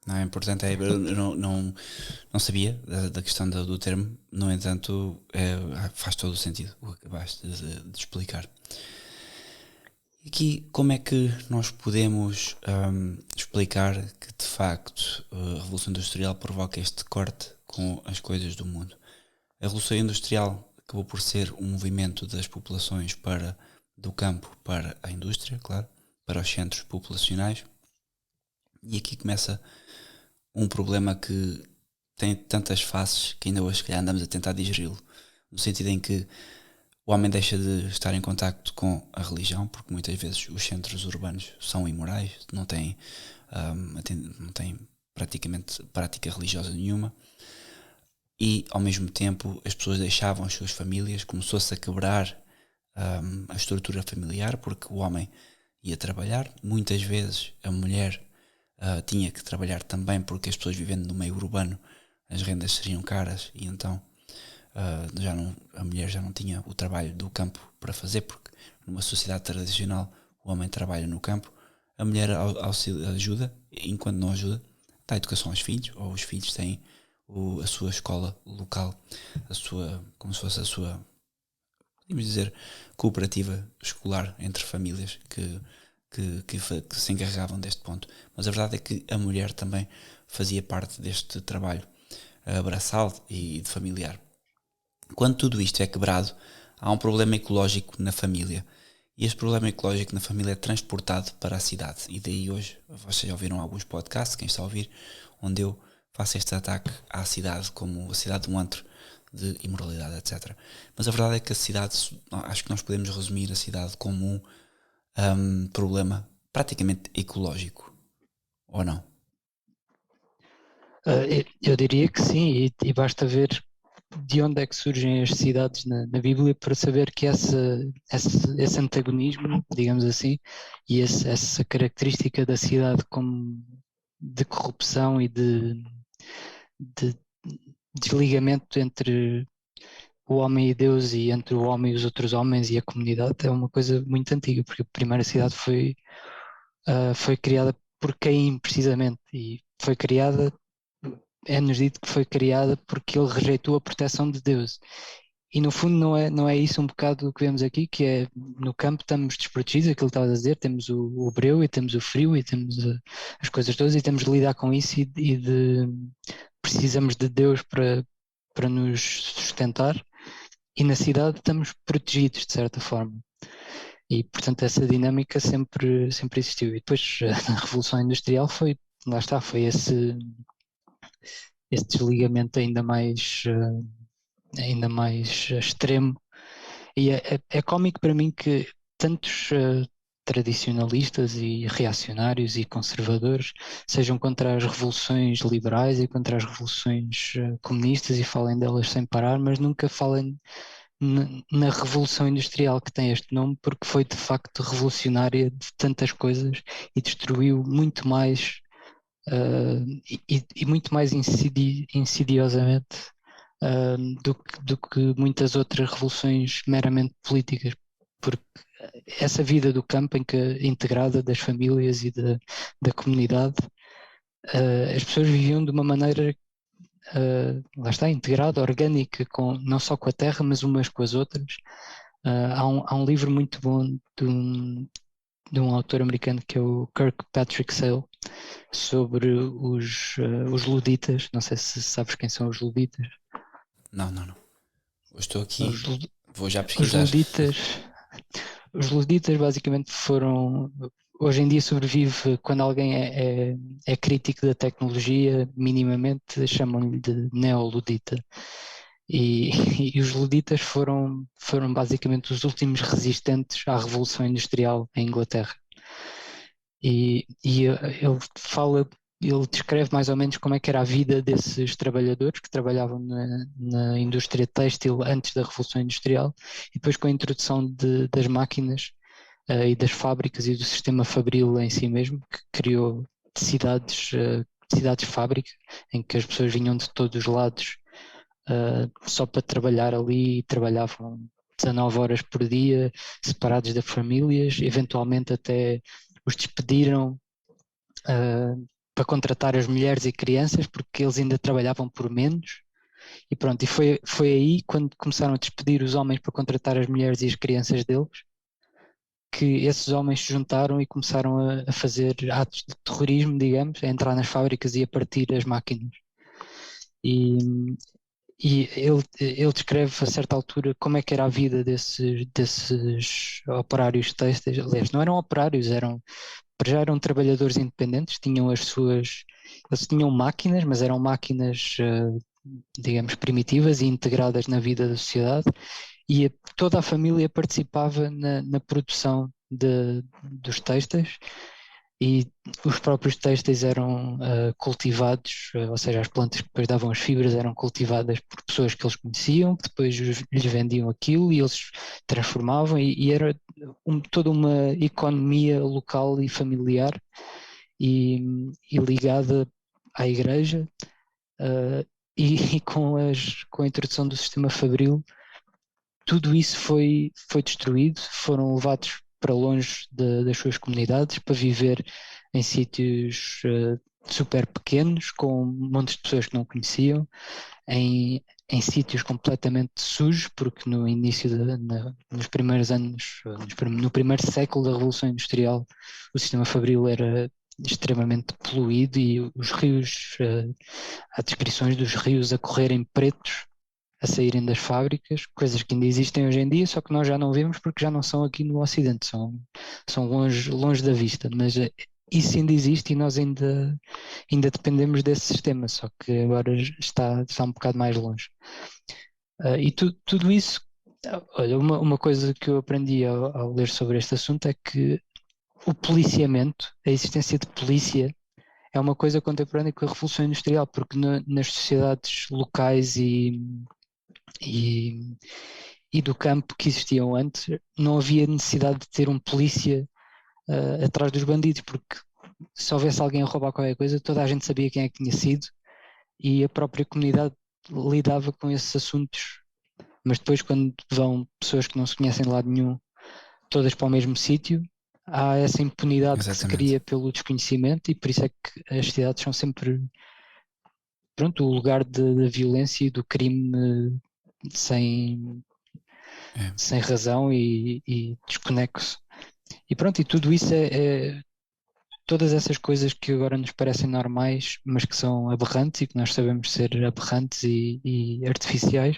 Não, é importante, eu não sabia da questão do termo, no entanto, faz todo o sentido o que acabaste de explicar. Aqui, como é que nós podemos explicar que de facto a Revolução Industrial provoca este corte com as coisas do mundo? A Revolução Industrial acabou por ser um movimento das populações do campo para a indústria, claro, para os centros populacionais, e aqui começa um problema que tem tantas faces que ainda hoje, se calhar, andamos a tentar digeri-lo, no sentido em que o homem deixa de estar em contacto com a religião, porque muitas vezes os centros urbanos são imorais, não têm praticamente prática religiosa nenhuma, e ao mesmo tempo as pessoas deixavam as suas famílias, começou-se a quebrar a estrutura familiar, porque o homem ia trabalhar, muitas vezes a mulher tinha que trabalhar também, porque as pessoas vivendo no meio urbano as rendas seriam caras e então a mulher já não tinha o trabalho do campo para fazer, porque numa sociedade tradicional o homem trabalha no campo, a mulher ajuda, enquanto não ajuda, dá educação aos filhos, ou os filhos têm a sua escola local, como se fosse a sua, podemos dizer, cooperativa escolar entre famílias que se encarregavam deste ponto. Mas a verdade é que a mulher também fazia parte deste trabalho braçal e de familiar. Quando tudo isto é quebrado, há um problema ecológico na família. E este problema ecológico na família é transportado para a cidade. E daí hoje, vocês já ouviram alguns podcasts, quem está a ouvir, onde eu faço este ataque à cidade como a cidade de um antro de imoralidade, etc. Mas a verdade é que a cidade, acho que nós podemos resumir a cidade como um problema praticamente ecológico, ou não? Eu diria que sim, e basta ver de onde é que surgem as cidades na Bíblia para saber que esse antagonismo, digamos assim, e essa característica da cidade como de corrupção e de desligamento entre o homem e Deus e entre o homem e os outros homens e a comunidade é uma coisa muito antiga, porque a primeira cidade foi criada por Caim, precisamente, e foi criada, é-nos dito que foi criada porque ele rejeitou a proteção de Deus. E no fundo não é isso um bocado o que vemos aqui, que é no campo estamos desprotegidos, aquilo que estavas a dizer, temos o breu e temos o frio e temos as coisas todas e temos de lidar com isso precisamos de Deus para nos sustentar, e na cidade estamos protegidos de certa forma. E portanto essa dinâmica sempre existiu. E depois a Revolução Industrial lá está, foi esse desligamento ainda mais extremo. E é cómico para mim que tantos tradicionalistas e reacionários e conservadores sejam contra as revoluções liberais e contra as revoluções comunistas e falem delas sem parar, mas nunca falem na Revolução Industrial, que tem este nome porque foi de facto revolucionária de tantas coisas e destruiu muito mais e muito mais insidiosamente do que muitas outras revoluções meramente políticas, porque essa vida do campo integrada das famílias e da comunidade, as pessoas viviam de uma maneira lá está, integrada, orgânica, não só com a terra, mas umas com as outras. Há um livro muito bom de um autor americano que é o Kirkpatrick Sale, sobre os luditas. Não sei se sabes quem são os luditas. Não. Eu estou aqui, vou já Os pesquisar. Os luditas basicamente foram. Hoje em dia sobrevive quando alguém é crítico da tecnologia, minimamente chamam-lhe de neoludita. E os luditas foram basicamente os últimos resistentes à Revolução Industrial em Inglaterra. E ele descreve mais ou menos como é que era a vida desses trabalhadores que trabalhavam na indústria têxtil antes da Revolução Industrial, e depois com a introdução das máquinas e das fábricas e do sistema fabril em si mesmo, que criou cidades-fábrica, em que as pessoas vinham de todos os lados só para trabalhar ali, e trabalhavam 19 horas por dia, separados das famílias, eventualmente até os despediram para contratar as mulheres e crianças, porque eles ainda trabalhavam por menos. E pronto, e foi aí quando começaram a despedir os homens para contratar as mulheres e as crianças deles, que esses homens se juntaram e começaram a fazer atos de terrorismo, digamos, a entrar nas fábricas e a partir as máquinas. E ele descreve a certa altura como é que era a vida desses operários têxteis. Aliás, não eram operários, já eram trabalhadores independentes, eles tinham máquinas, mas eram máquinas, digamos, primitivas e integradas na vida da sociedade, e toda a família participava na produção dos têxteis, e os próprios têxteis eram cultivados, ou seja, as plantas que depois davam as fibras eram cultivadas por pessoas que eles conheciam, que depois lhes vendiam aquilo e eles transformavam, e era toda uma economia local e familiar e ligada à igreja, e com a introdução do sistema fabril, tudo isso foi destruído, foram levados para longe das suas comunidades, para viver em sítios super pequenos, com um monte de pessoas que não conheciam, em sítios completamente sujos, porque no início, nos primeiros anos, no primeiro século da Revolução Industrial, o sistema fabril era extremamente poluído, e os rios, há descrições dos rios a correrem pretos, a saírem das fábricas, coisas que ainda existem hoje em dia, só que nós já não vemos porque já não são aqui no Ocidente, são longe da vista, mas isso ainda existe e nós ainda dependemos desse sistema, só que agora está um bocado mais longe. E tudo isso, olha, uma coisa que eu aprendi ao ler sobre este assunto é que o policiamento, a existência de polícia, é uma coisa contemporânea com a Revolução Industrial, porque nas sociedades locais e e, e do campo que existiam antes, não havia necessidade de ter um polícia atrás dos bandidos, porque se houvesse alguém a roubar qualquer coisa, toda a gente sabia quem é que tinha sido e a própria comunidade lidava com esses assuntos. Mas depois, quando vão pessoas que não se conhecem de lado nenhum, todas para o mesmo sítio, há essa impunidade que se Exatamente. cria pelo desconhecimento, e por isso é que as cidades são sempre, pronto, o lugar da violência e do crime sem, É. sem razão e desconexo. E pronto, e tudo isso todas essas coisas que agora nos parecem normais, mas que são aberrantes e que nós sabemos ser aberrantes e artificiais,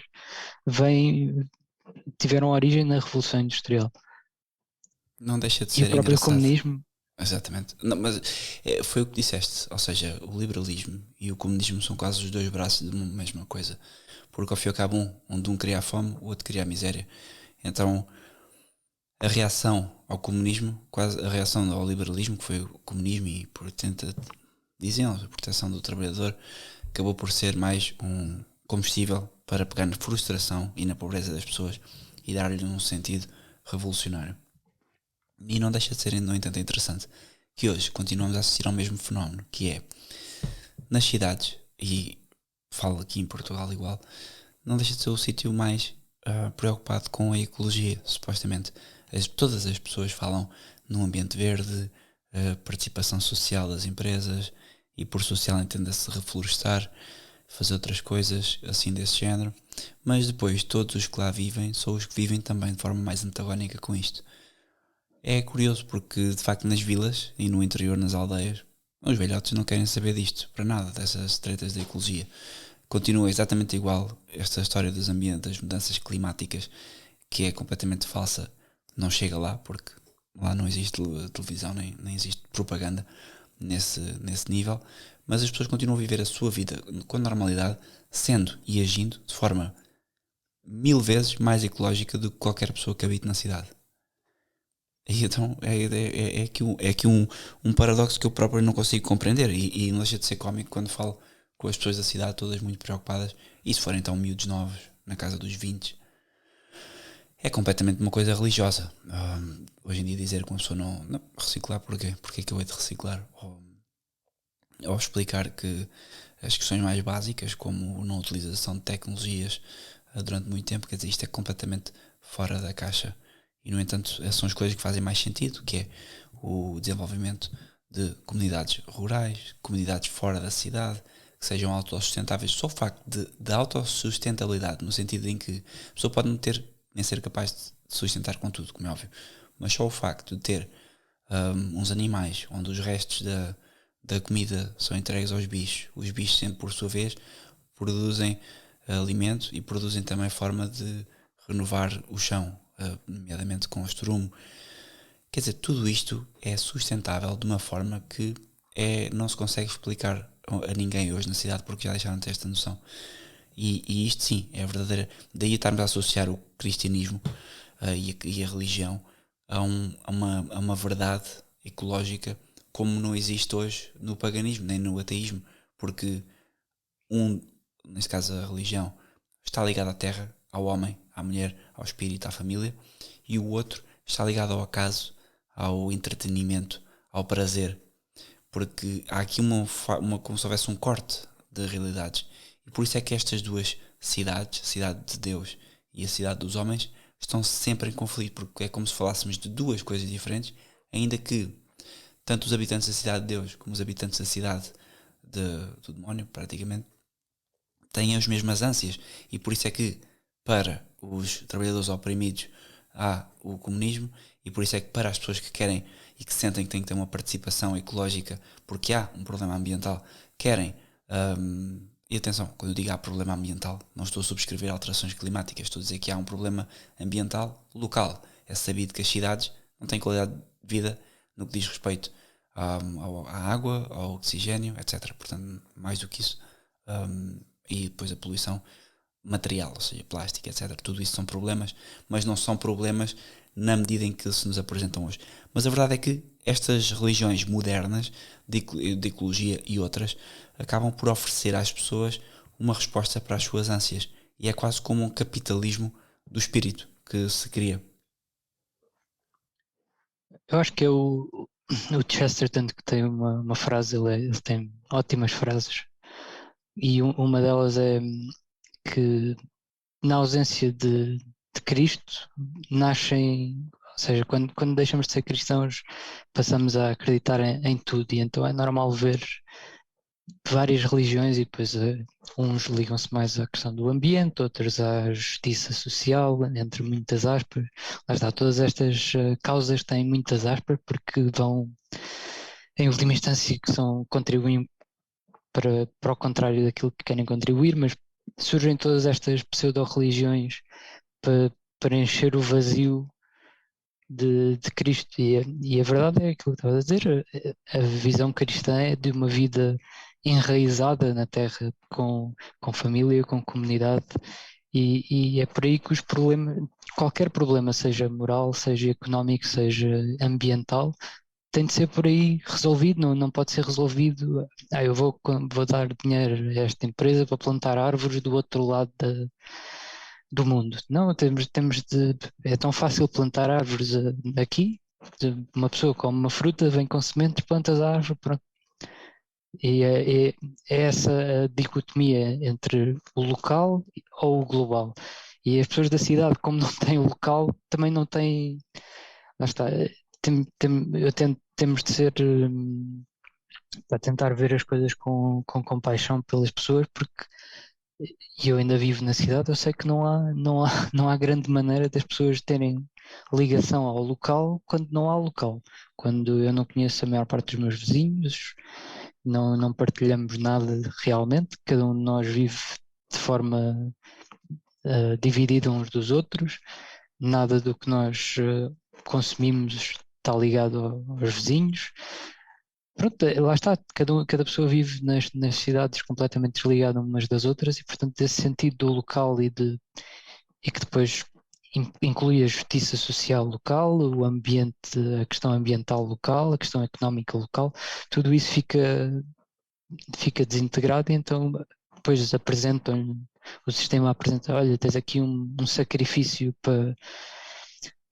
tiveram origem na Revolução Industrial. Não deixa de E o ser próprio engraçado. comunismo, Exatamente. Não, mas foi o que disseste. Ou seja, o liberalismo e o comunismo são quase os dois braços de uma mesma coisa. Porque ao fim e ao cabo, onde um cria a fome, o outro cria a miséria. Então, a reação ao comunismo, quase a reação ao liberalismo, que foi o comunismo e, diziam, a proteção do trabalhador, acabou por ser mais um combustível para pegar na frustração e na pobreza das pessoas e dar-lhe um sentido revolucionário. E não deixa de ser, no entanto, interessante que hoje continuamos a assistir ao mesmo fenómeno, que é, nas cidades, e falo aqui em Portugal igual, não deixa de ser o sítio mais preocupado com a ecologia, supostamente. Todas as pessoas falam num ambiente verde, participação social das empresas, e por social entenda-se reflorestar, fazer outras coisas assim desse género, mas depois todos os que lá vivem são os que vivem também de forma mais antagónica com isto. É curioso porque, de facto, nas vilas e no interior, nas aldeias, os velhotes não querem saber disto, para nada, dessas tretas da ecologia. Continua exatamente igual esta história dos ambientes, das mudanças climáticas, que é completamente falsa. Não chega lá, porque lá não existe televisão, nem existe propaganda nesse nível, mas as pessoas continuam a viver a sua vida com normalidade, sendo e agindo de forma 1000 vezes mais ecológica do que qualquer pessoa que habite na cidade. E então é aqui um paradoxo que eu próprio não consigo compreender, e não deixa de ser cómico quando falo com as pessoas da cidade todas muito preocupadas, e se forem então miúdos novos, na casa dos 20, é completamente uma coisa religiosa. Hoje em dia dizer que uma pessoa não reciclar, porquê? Porquê que eu hei de reciclar? Ou explicar que as questões mais básicas, como a não utilização de tecnologias durante muito tempo, quer dizer, isto é completamente fora da caixa. E, no entanto, essas são as coisas que fazem mais sentido, que é o desenvolvimento de comunidades rurais, comunidades fora da cidade, que sejam autossustentáveis. Só o facto de autossustentabilidade, no sentido em que a pessoa pode não ter, nem ser capaz de sustentar com tudo, como é óbvio, mas só o facto de ter uns animais onde os restos da comida são entregues aos bichos, os bichos sempre por sua vez produzem alimento e produzem também forma de renovar o chão, nomeadamente com o estrumo. Quer dizer, tudo isto é sustentável de uma forma que não se consegue explicar a ninguém hoje na cidade, porque já deixaram de ter esta noção. E isto sim é verdadeira. Daí estarmos a associar o cristianismo e a religião a uma verdade ecológica como não existe hoje no paganismo nem no ateísmo, porque neste caso a religião, está ligada à terra, ao homem, à mulher, ao espírito, à família, e o outro está ligado ao acaso, ao entretenimento, ao prazer, porque há aqui como se houvesse um corte de realidades, e por isso é que estas duas cidades, a cidade de Deus e a cidade dos homens, estão sempre em conflito, porque é como se falássemos de duas coisas diferentes, ainda que tanto os habitantes da cidade de Deus como os habitantes da cidade do demónio, praticamente, têm as mesmas ânsias, e por isso é que para os trabalhadores oprimidos há o comunismo, e por isso é que para as pessoas que querem e que sentem que têm que ter uma participação ecológica porque há um problema ambiental, querem, e atenção, quando eu digo há problema ambiental, não estou a subscrever alterações climáticas, estou a dizer que há um problema ambiental local. É sabido que as cidades não têm qualidade de vida no que diz respeito à água, ao oxigênio, etc. Portanto, mais do que isso, e depois a poluição material, ou seja, plástico, etc. Tudo isso são problemas, mas não são problemas na medida em que se nos apresentam hoje. Mas a verdade é que estas religiões modernas de ecologia e outras acabam por oferecer às pessoas uma resposta para as suas ânsias, e é quase como um capitalismo do espírito que se cria. Eu acho que é o Chesterton que tem uma frase, ele tem ótimas frases, e uma delas é que na ausência de Cristo nascem, ou seja, quando deixamos de ser cristãos, passamos a acreditar em tudo, e então é normal ver várias religiões e depois uns ligam-se mais à questão do ambiente, outros à justiça social, entre muitas aspas. Lá está, todas estas causas têm muitas aspas porque vão, em última instância, contribuem para o contrário daquilo que querem contribuir, mas surgem todas estas pseudo-religiões para encher o vazio de Cristo, e a verdade é aquilo que estava a dizer, a visão cristã é de uma vida enraizada na terra, com família, com comunidade, e é por aí que qualquer problema, seja moral, seja económico, seja ambiental, tem de ser por aí resolvido, não pode ser resolvido, eu vou dar dinheiro a esta empresa para plantar árvores do outro lado do mundo. Não, é tão fácil plantar árvores aqui, uma pessoa come uma fruta, vem com sementes, planta as árvores, pronto. E é essa a dicotomia entre o local ou o global. E as pessoas da cidade, como não têm o local, também não têm. Lá está. Temos de ser. Para tentar ver as coisas com compaixão pelas pessoas, porque eu ainda vivo na cidade, eu sei que não há grande maneira das pessoas terem ligação ao local quando não há local. Quando eu não conheço a maior parte dos meus vizinhos, não partilhamos nada realmente, cada um de nós vive de forma dividida uns dos outros, nada do que nós consumimos está ligado aos vizinhos. Pronto, lá está, cada pessoa vive nas cidades completamente desligada umas das outras, e portanto esse sentido do local e que depois inclui a justiça social local, o ambiente, a questão ambiental local, a questão económica local, tudo isso fica desintegrado, e então depois o sistema apresenta, olha, tens aqui um sacrifício para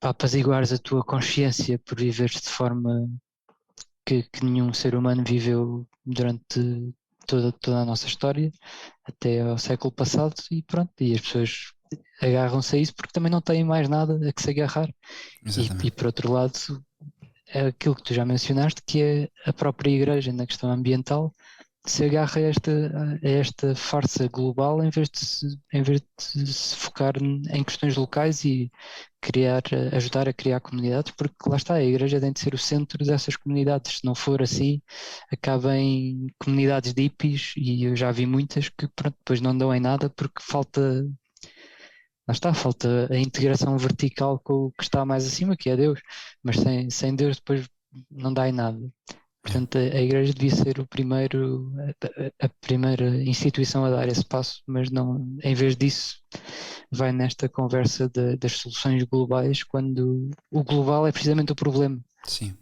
apaziguares a tua consciência por viveres de forma que nenhum ser humano viveu durante toda a nossa história, até ao século passado, e pronto, e as pessoas agarram-se a isso porque também não têm mais nada a que se agarrar. E por outro lado, é aquilo que tu já mencionaste, que é a própria Igreja na questão ambiental, se agarra a esta farsa global em vez de se focar em questões locais e ajudar a criar comunidades, porque lá está, a Igreja tem de ser o centro dessas comunidades. Se não for assim, acaba em comunidades de hippies, e eu já vi muitas que pronto, depois não dão em nada porque falta a integração vertical com o que está mais acima, que é Deus, mas sem Deus depois não dá em nada. Portanto, a Igreja devia ser a primeira instituição a dar esse passo, mas não, em vez disso, vai nesta conversa das soluções globais, quando o global é precisamente o problema. Sim.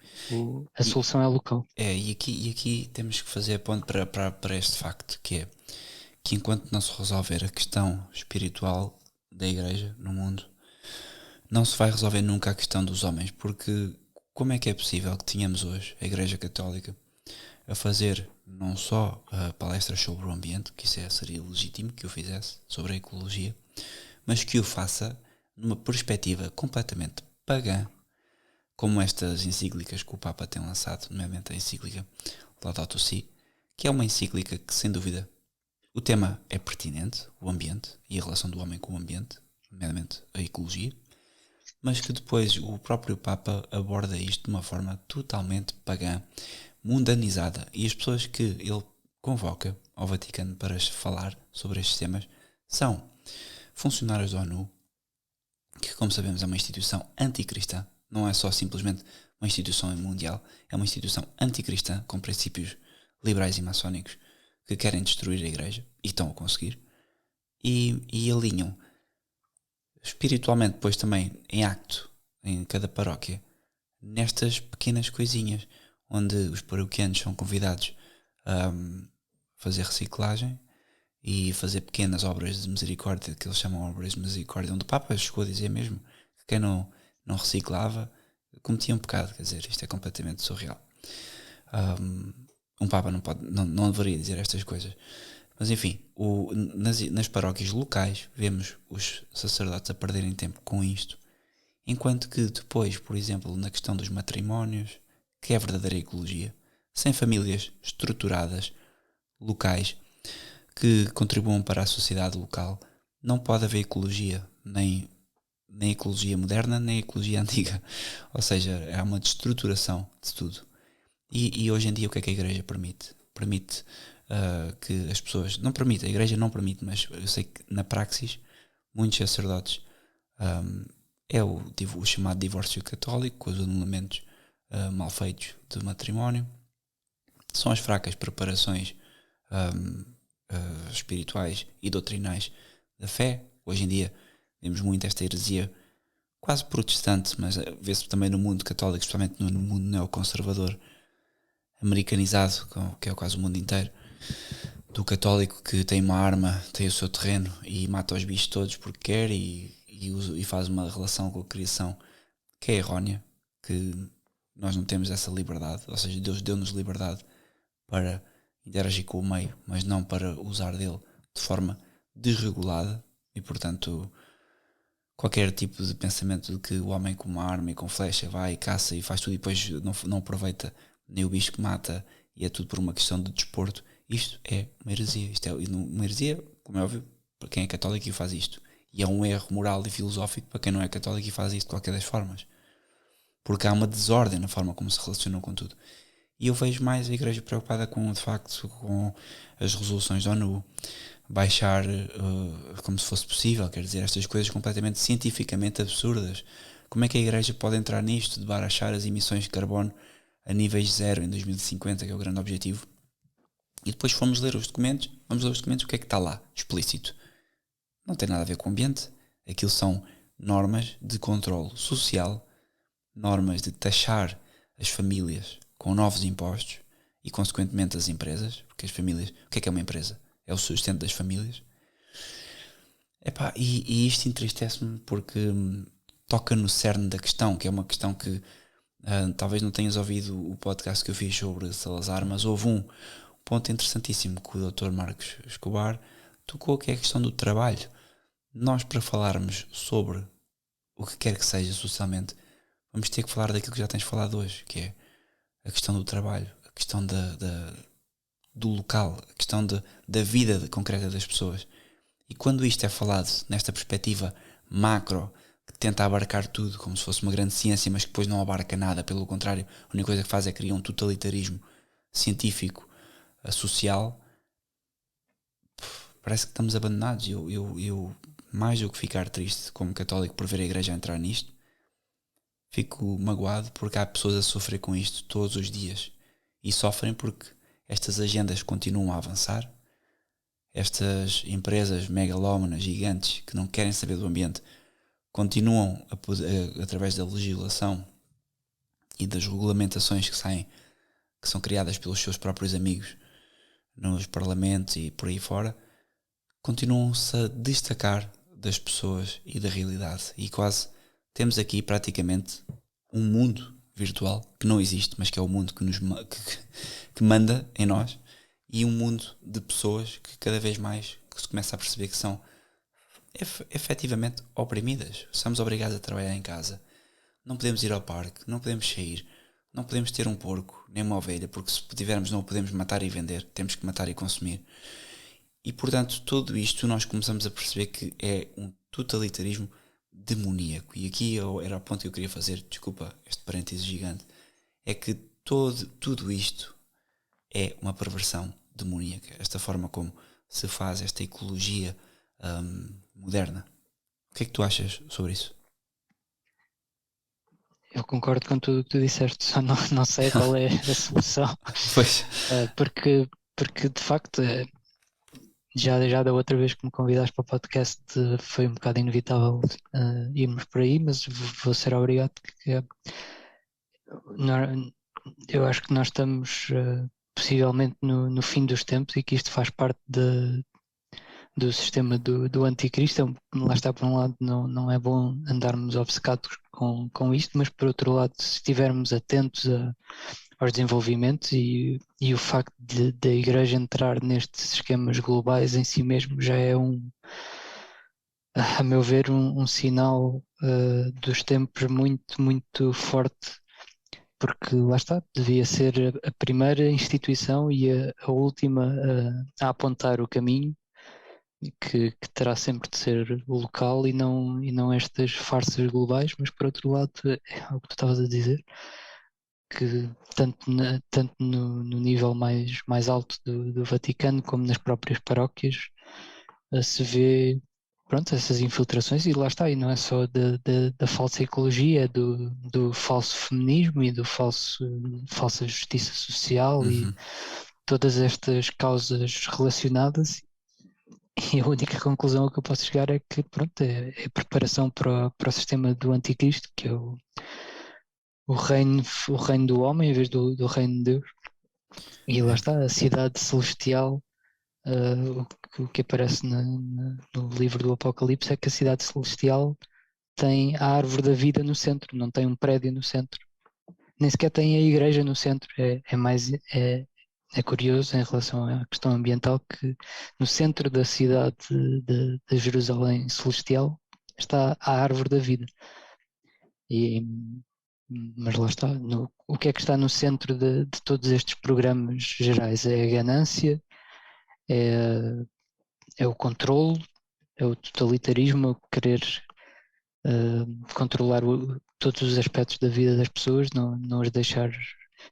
A solução é local. E aqui temos que fazer ponto para este facto, que é que enquanto não se resolver a questão espiritual da Igreja no mundo, não se vai resolver nunca a questão dos homens, porque como é que é possível que tenhamos hoje a Igreja Católica a fazer não só palestras sobre o ambiente, que isso seria legítimo que o fizesse, sobre a ecologia, mas que o faça numa perspectiva completamente pagã, como estas encíclicas que o Papa tem lançado, nomeadamente a encíclica Laudato Si, que é uma encíclica que, sem dúvida, o tema é pertinente, o ambiente e a relação do homem com o ambiente, nomeadamente a ecologia, mas que depois o próprio Papa aborda isto de uma forma totalmente pagã, mundanizada, e as pessoas que ele convoca ao Vaticano para falar sobre estes temas são funcionários da ONU, que, como sabemos, é uma instituição anticristã, não é só simplesmente uma instituição mundial, é uma instituição anticristã com princípios liberais e maçónicos que querem destruir a Igreja, e estão a conseguir, e alinham espiritualmente depois também em acto, em cada paróquia, nestas pequenas coisinhas, onde os paroquianos são convidados a fazer reciclagem e fazer pequenas obras de misericórdia, que eles chamam obras de misericórdia, onde o Papa chegou a dizer mesmo que quem não reciclava cometia um pecado. Quer dizer, isto é completamente surreal. Um Papa não deveria dizer estas coisas. Mas enfim, nas paróquias locais vemos os sacerdotes a perderem tempo com isto, enquanto que depois, por exemplo, na questão dos matrimónios, que é a verdadeira ecologia, sem famílias estruturadas, locais, que contribuam para a sociedade local, não pode haver ecologia, nem ecologia moderna, nem ecologia antiga. Ou seja, há uma destruturação de tudo. E hoje em dia o que é que a Igreja permite? Permite que as pessoas... Não permite, a Igreja não permite, mas eu sei que na praxis muitos sacerdotes é o chamado divórcio católico, com os anulamentos mal feitos de matrimónio. São as fracas preparações espirituais e doutrinais da fé. Hoje em dia vemos muito esta heresia quase protestante, mas vê-se também no mundo católico, especialmente no mundo neoconservador americanizado, que é quase o mundo inteiro, do católico que tem uma arma, tem o seu terreno e mata os bichos todos porque quer e faz uma relação com a criação que é errónea, que nós não temos essa liberdade. Ou seja, Deus deu-nos liberdade para interagir com o meio, mas não para usar dele de forma desregulada. E portanto, qualquer tipo de pensamento de que o homem com uma arma e com flecha vai e caça e faz tudo e depois não aproveita nem o bicho que mata e é tudo por uma questão de desporto, isto é uma heresia. Isto é uma heresia, como é óbvio, para quem é católico e faz isto. E é um erro moral e filosófico para quem não é católico e faz isto de qualquer das formas. Porque há uma desordem na forma como se relacionam com tudo. E eu vejo mais a Igreja preocupada com, de facto, com as resoluções da ONU, baixar como se fosse possível, quer dizer, estas coisas completamente cientificamente absurdas. Como é que a Igreja pode entrar nisto de baixar as emissões de carbono a níveis zero em 2050, que é o grande objetivo? E depois vamos ler os documentos, o que é que está lá, explícito? Não tem nada a ver com o ambiente. Aquilo são normas de controle social, normas de taxar as famílias com novos impostos e, consequentemente, as empresas, porque as famílias... O que é uma empresa? É o sustento das famílias. E isto entristece-me porque toca no cerne da questão, que é uma questão que talvez não tenhas ouvido o podcast que eu fiz sobre Salazar, mas houve um ponto interessantíssimo que o Dr. Marcos Escobar tocou, que é a questão do trabalho. Nós, para falarmos sobre o que quer que seja socialmente, vamos ter que falar daquilo que já tens falado hoje, que é a questão do trabalho, a questão do local, a questão da vida concreta das pessoas. E quando isto é falado nesta perspectiva macro, que tenta abarcar tudo como se fosse uma grande ciência, mas que depois não abarca nada, pelo contrário, a única coisa que faz é criar um totalitarismo científico, social, parece que estamos abandonados. Eu mais do que ficar triste como católico por ver a Igreja entrar nisto, fico magoado porque há pessoas a sofrer com isto todos os dias e sofrem porque estas agendas continuam a avançar. Estas empresas megalómanas, gigantes, que não querem saber do ambiente, continuam através da legislação e das regulamentações que saem, que são criadas pelos seus próprios amigos nos parlamentos e por aí fora, continuam-se a destacar das pessoas e da realidade. E quase temos aqui praticamente um mundo virtual que não existe, mas que é o mundo que manda em nós, e um mundo de pessoas que cada vez mais se começa a perceber que são efetivamente oprimidas. Somos obrigados a trabalhar em casa, não podemos ir ao parque, não podemos sair, não podemos ter um porco nem uma ovelha, porque se tivermos não o podemos matar e vender, temos que matar e consumir. E portanto tudo isto nós começamos a perceber que é um totalitarismo demoníaco. E aqui era o ponto que eu queria fazer, desculpa este parêntese gigante, é que tudo isto é uma perversão demoníaca, esta forma como se faz esta ecologia moderna. O que é que tu achas sobre isso? Eu concordo com tudo o que tu disseste, só não sei qual é a solução. Pois. Porque de facto, já da outra vez que me convidaste para o podcast, foi um bocado inevitável irmos por aí, mas vou ser obrigado, porque eu acho que nós estamos possivelmente no fim dos tempos e que isto faz parte do sistema do anticristo. Lá está, por um lado, não é bom andarmos obcecados com isto, mas por outro lado, se estivermos atentos aos desenvolvimentos e o facto da Igreja entrar nestes esquemas globais em si mesmo já é a meu ver, um sinal dos tempos muito, muito forte, porque lá está, devia ser a primeira instituição e a última a apontar o caminho, que terá sempre de ser local e não estas farsas globais, mas por outro lado, é o que tu estavas a dizer, que tanto no nível mais alto do Vaticano como nas próprias paróquias se vê, pronto, essas infiltrações. E lá está, e não é só da falsa ecologia, é do falso feminismo e do falsa justiça social e todas estas causas relacionadas. E a única conclusão a que eu posso chegar é que, pronto, é preparação para o sistema do anticristo, que é o reino do homem em vez do reino de Deus. E lá está, a cidade celestial. O que aparece no livro do Apocalipse é que a cidade celestial tem a árvore da vida no centro, não tem um prédio no centro, nem sequer tem a igreja no centro. É curioso em relação à questão ambiental que no centro da cidade de Jerusalém celestial está a árvore da vida. Mas lá está, o que é que está no centro de todos estes programas gerais? É a ganância, é o controlo, é o totalitarismo, o querer controlar todos os aspectos da vida das pessoas, não as deixar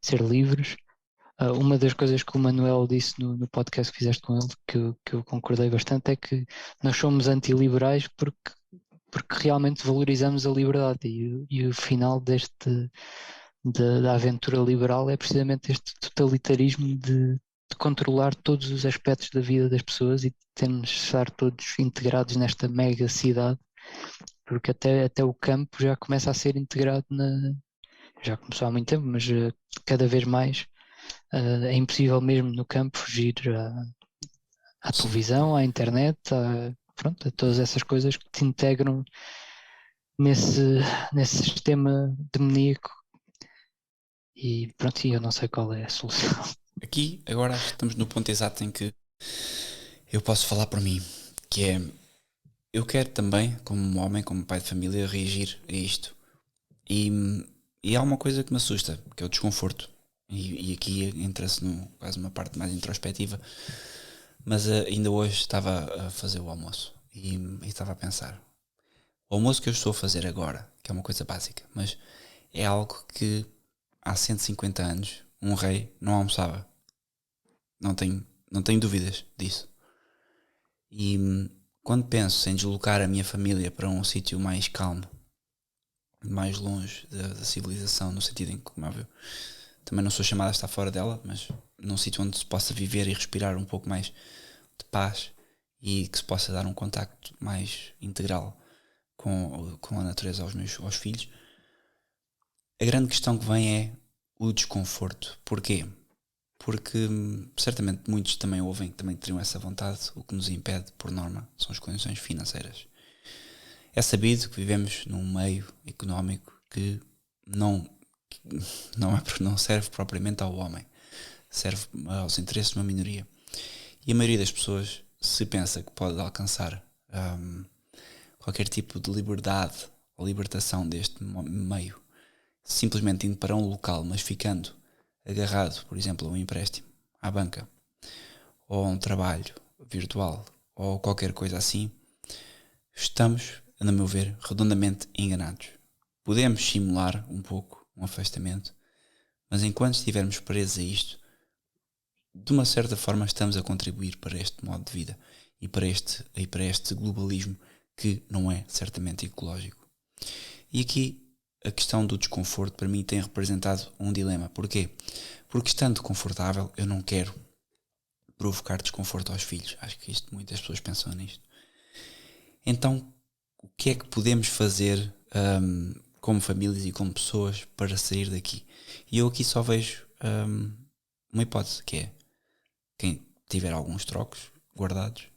ser livres. Uma das coisas que o Manuel disse no podcast que fizeste com ele, que eu concordei bastante, é que nós somos antiliberais porque realmente valorizamos a liberdade e o final da aventura liberal é precisamente este totalitarismo de controlar todos os aspectos da vida das pessoas e termos de estar todos integrados nesta mega cidade, porque até o campo já começa a ser integrado já começou há muito tempo, mas cada vez mais é impossível mesmo no campo fugir à televisão, à internet, pronto, a todas essas coisas que te integram nesse sistema demoníaco. E pronto, eu não sei qual é a solução. Aqui, agora acho que estamos no ponto exato em que eu posso falar por mim, que é, eu quero também, como homem, como pai de família, reagir a isto. E há uma coisa que me assusta, que é o desconforto. E aqui entra-se quase uma parte mais introspectiva. Mas ainda hoje estava a fazer o almoço e estava a pensar. O almoço que eu estou a fazer agora, que é uma coisa básica, mas é algo que há 150 anos um rei não almoçava. Não tenho dúvidas disso. E quando penso em deslocar a minha família para um sítio mais calmo, mais longe da civilização, no sentido em que, como é óbvio, também não sou chamado a estar fora dela, mas num sítio onde se possa viver e respirar um pouco mais de paz e que se possa dar um contacto mais integral com a natureza aos filhos, a grande questão que vem é o desconforto. Porquê? Porque certamente muitos também ouvem, também teriam essa vontade. O que nos impede, por norma, são as condições financeiras. É sabido que vivemos num meio económico que não serve propriamente ao homem, serve aos interesses de uma minoria. E a maioria das pessoas, se pensa que pode alcançar qualquer tipo de liberdade ou libertação deste meio, simplesmente indo para um local, mas ficando agarrado, por exemplo, a um empréstimo à banca, ou a um trabalho virtual, ou qualquer coisa assim, estamos, a meu ver, redondamente enganados. Podemos simular um pouco um afastamento, mas enquanto estivermos presos a isto, de uma certa forma estamos a contribuir para este modo de vida e para este globalismo que não é certamente ecológico. E aqui a questão do desconforto para mim tem representado um dilema. Porquê? Porque estando confortável eu não quero provocar desconforto aos filhos. Acho que muitas pessoas pensam nisto. Então, o que é que podemos fazer como famílias e como pessoas para sair daqui? E eu aqui só vejo uma hipótese, que é quem tiver alguns trocos guardados,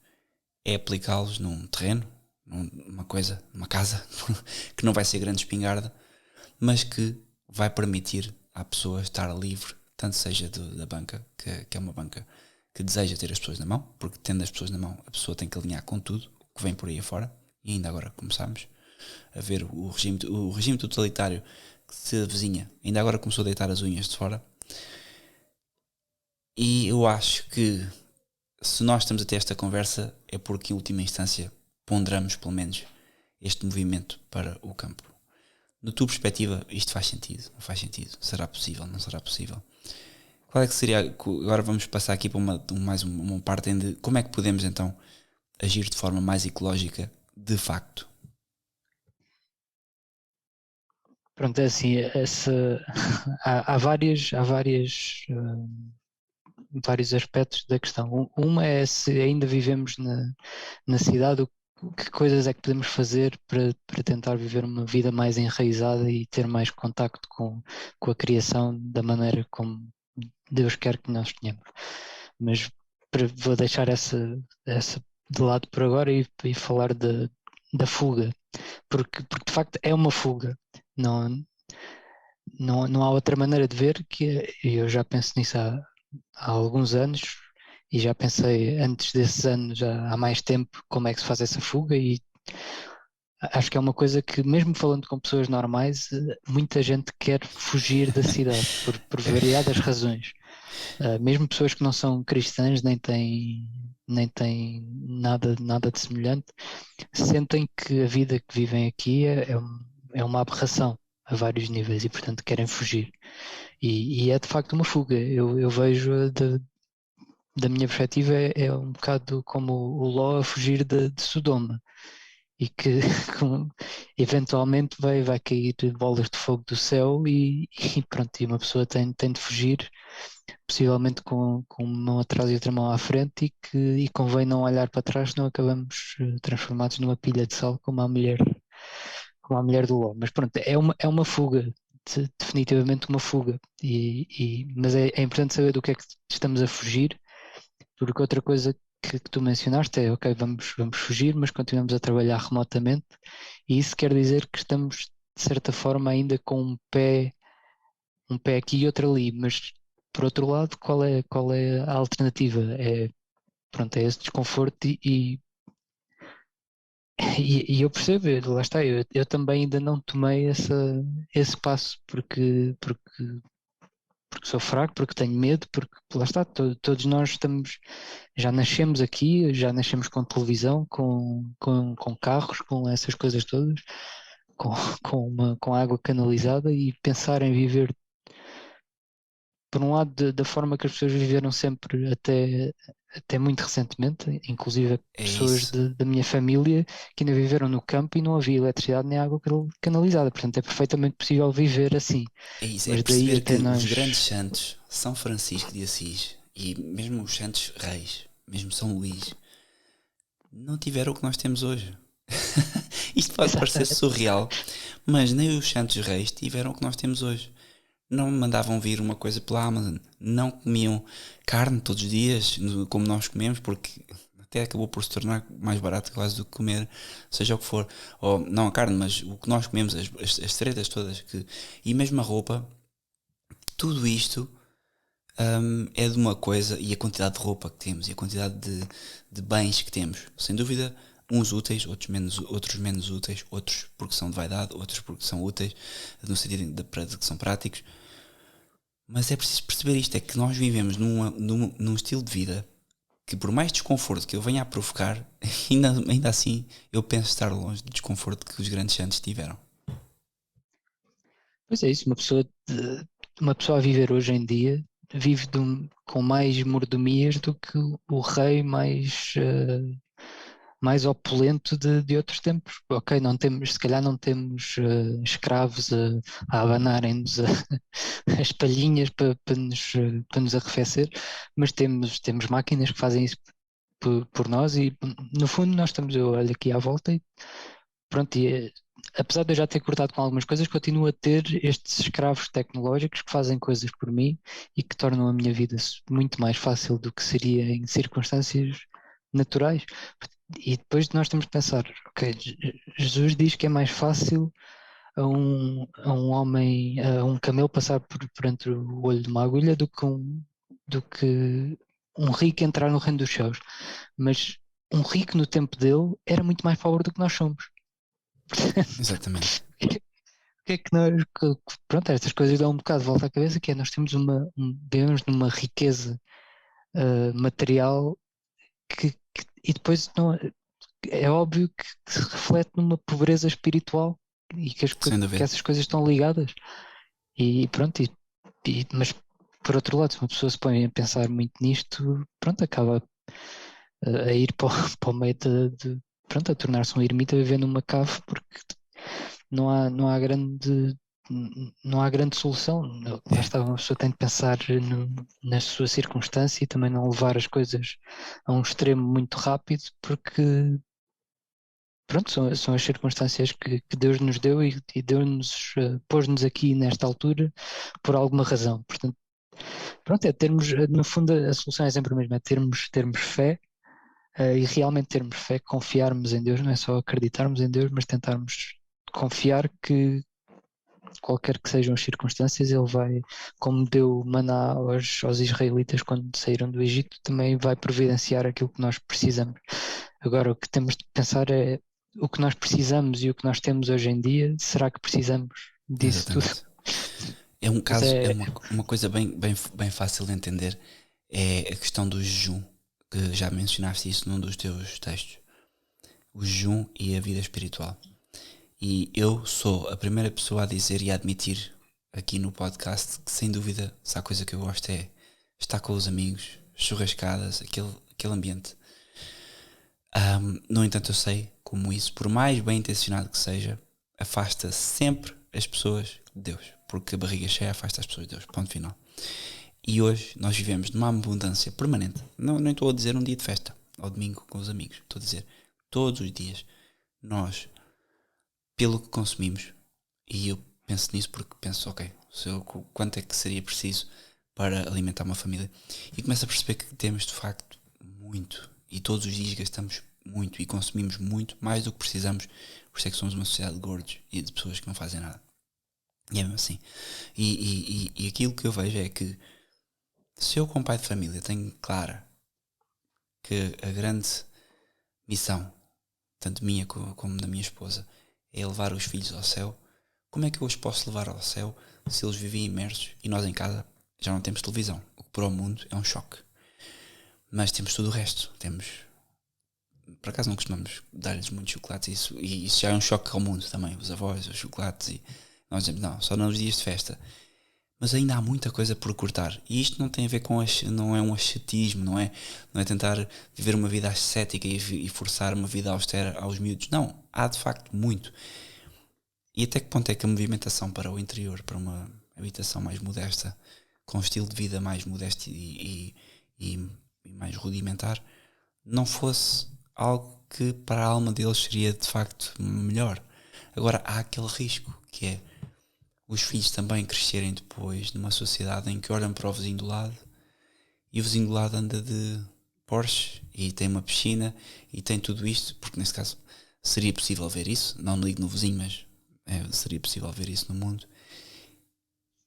é aplicá-los num terreno, numa coisa, numa casa, que não vai ser grande espingarda, mas que vai permitir à pessoa estar livre, tanto seja da banca, que é uma banca que deseja ter as pessoas na mão, porque tendo as pessoas na mão, a pessoa tem que alinhar com tudo o que vem por aí afora, e ainda agora começamos a ver o regime totalitário que se avizinha, ainda agora começou a deitar as unhas de fora. E eu acho que se nós estamos a ter esta conversa é porque em última instância ponderamos pelo menos este movimento para o campo. Na tua perspectiva, isto faz sentido? Não faz sentido? Será possível? Não será possível? Qual é que seria... Agora vamos passar aqui para mais uma parte de como é que podemos então agir de forma mais ecológica de facto. Pronto, é assim, há vários aspectos da questão. Uma é se ainda vivemos na cidade, que coisas é que podemos fazer para tentar viver uma vida mais enraizada e ter mais contacto com a criação da maneira como Deus quer que nós tenhamos. Mas vou deixar essa de lado por agora e falar da fuga, porque de facto é uma fuga. Não há outra maneira de ver que eu já penso nisso há alguns anos e já pensei antes desses anos, já há mais tempo, como é que se faz essa fuga, e acho que é uma coisa que, mesmo falando com pessoas normais, muita gente quer fugir da cidade por variadas razões. Mesmo pessoas que não são cristãs, nem têm nada de semelhante, sentem que a vida que vivem aqui é uma aberração a vários níveis e, portanto, querem fugir. E é de facto uma fuga. Eu vejo, da minha perspectiva, é um bocado como o Ló a fugir de Sodoma, e que eventualmente vai cair bolas de fogo do céu e pronto, e uma pessoa tem de fugir, possivelmente com uma mão atrás e outra mão à frente, e convém não olhar para trás, senão acabamos transformados numa pilha de sal como a mulher do Ló. Mas pronto, é uma fuga, definitivamente uma fuga, mas é importante saber do que é que estamos a fugir, porque outra coisa que tu mencionaste é, ok, vamos fugir, mas continuamos a trabalhar remotamente, e isso quer dizer que estamos, de certa forma, ainda com um pé aqui e outro ali, mas por outro lado, qual é a alternativa? É esse desconforto, e eu percebo, lá está, eu também ainda não tomei esse passo, porque sou fraco, porque tenho medo, porque lá está, todos nós já nascemos aqui, já nascemos com televisão, com carros, com essas coisas todas, com água canalizada, e pensar em viver, por um lado, da forma que as pessoas viveram sempre até muito recentemente, inclusive pessoas da minha família que ainda viveram no campo e não havia eletricidade nem água canalizada, portanto é perfeitamente possível viver assim. É isso, Mas é perceber daí que os grandes santos, São Francisco de Assis e mesmo os santos reis, mesmo São Luís, não tiveram o que nós temos hoje. Isto pode parecer surreal, mas nem os santos reis tiveram o que nós temos hoje. Não mandavam vir uma coisa pela Amazon, não comiam carne todos os dias como nós comemos, porque até acabou por se tornar mais barato quase do que comer seja o que for, ou não a carne, mas o que nós comemos, as tretas todas, e mesmo a roupa, tudo isto é de uma coisa, e a quantidade de roupa que temos e a quantidade de bens que temos, sem dúvida, uns úteis, outros menos úteis, outros porque são de vaidade, outros porque são úteis no sentido de que são práticos. Mas é preciso perceber isto, é que nós vivemos num estilo de vida que, por mais desconforto que eu venha a provocar, ainda assim eu penso estar longe do desconforto que os grandes santos tiveram. Pois é isso, uma pessoa a viver hoje em dia vive com mais mordomias do que o rei mais opulento de outros tempos. Ok, se calhar não temos escravos a abanarem-nos as palhinhas para nos arrefecer, mas temos máquinas que fazem isso por nós, e no fundo eu olho aqui à volta e pronto, apesar de eu já ter cortado com algumas coisas, continuo a ter estes escravos tecnológicos que fazem coisas por mim e que tornam a minha vida muito mais fácil do que seria em circunstâncias naturais. E depois nós temos que pensar, ok, Jesus diz que é mais fácil a um homem, a um camelo passar por entre o olho de uma agulha do que um rico entrar no reino dos céus. Mas um rico no tempo dele era muito mais pobre do que nós somos. Exatamente. O que é que nós, pronto, estas coisas dão um bocado de volta à cabeça, que é nós temos vivemos numa riqueza material e depois não, é óbvio que se reflete numa pobreza espiritual e Sem que dúvida. essas coisas estão ligadas. E pronto, mas por outro lado, se uma pessoa se põe a pensar muito nisto, pronto, acaba a ir para o meio pronto, a tornar-se um ermita vivendo numa cave, porque não há não há grande solução. Lá está, uma pessoa tem de pensar na sua circunstância e também não levar as coisas a um extremo muito rápido, porque pronto, são as circunstâncias que Deus nos deu e Deus pôs-nos aqui nesta altura por alguma razão. Portanto, pronto, é termos, no fundo, a solução é sempre a mesma, é termos fé e realmente termos fé, confiarmos em Deus, não é só acreditarmos em Deus, mas tentarmos confiar que qualquer que sejam as circunstâncias, Ele vai, como deu maná aos israelitas quando saíram do Egito, também vai providenciar aquilo que nós precisamos. Agora, o que temos de pensar é o que nós precisamos e o que nós temos hoje em dia, será que precisamos disso tudo? Exatamente. É um caso, é uma coisa bem fácil de entender. É a questão do jejum, que já mencionaste isso num dos teus textos. O jejum e a vida espiritual. E eu sou a primeira pessoa a dizer e a admitir aqui no podcast que, sem dúvida, se há coisa que eu gosto é estar com os amigos, churrascadas, aquele ambiente. No entanto, eu sei como isso, por mais bem intencionado que seja, afasta sempre as pessoas de Deus, porque a barriga cheia afasta as pessoas de Deus, ponto final. E hoje nós vivemos numa abundância permanente. Não, nem estou a dizer um dia de festa, ao domingo com os amigos, estou a dizer todos os dias nós, pelo que consumimos, e eu penso nisso porque penso, ok, quanto é que seria preciso para alimentar uma família, e começo a perceber que temos de facto muito, e todos os dias gastamos muito e consumimos muito mais do que precisamos. Por isso é que somos uma sociedade de gordos e de pessoas que não fazem nada, e é mesmo assim. E aquilo que eu vejo é que, se eu como pai de família tenho clara que a grande missão, tanto minha como da minha esposa, é levar os filhos ao céu, como é que eu os posso levar ao céu se eles vivem imersos e nós em casa já não temos televisão? O que para o mundo é um choque. Mas temos tudo o resto. Por acaso não costumamos dar-lhes muitos chocolates, e isso já é um choque ao mundo também, os avós, os chocolates, e nós dizemos, não, só nos dias de festa. Mas ainda há muita coisa por cortar, e isto não tem a ver com não é um ascetismo, não é tentar viver uma vida ascética e forçar uma vida austera aos miúdos. Não, há de facto muito. E até que ponto é que a movimentação para o interior, para uma habitação mais modesta, com um estilo de vida mais modesto e mais rudimentar, não fosse algo que para a alma deles seria de facto melhor. Agora há aquele risco que é os filhos também crescerem depois numa sociedade em que olham para o vizinho do lado e o vizinho do lado anda de Porsche e tem uma piscina e tem tudo isto, porque nesse caso seria possível ver isso, não digo no vizinho, mas seria possível ver isso no mundo.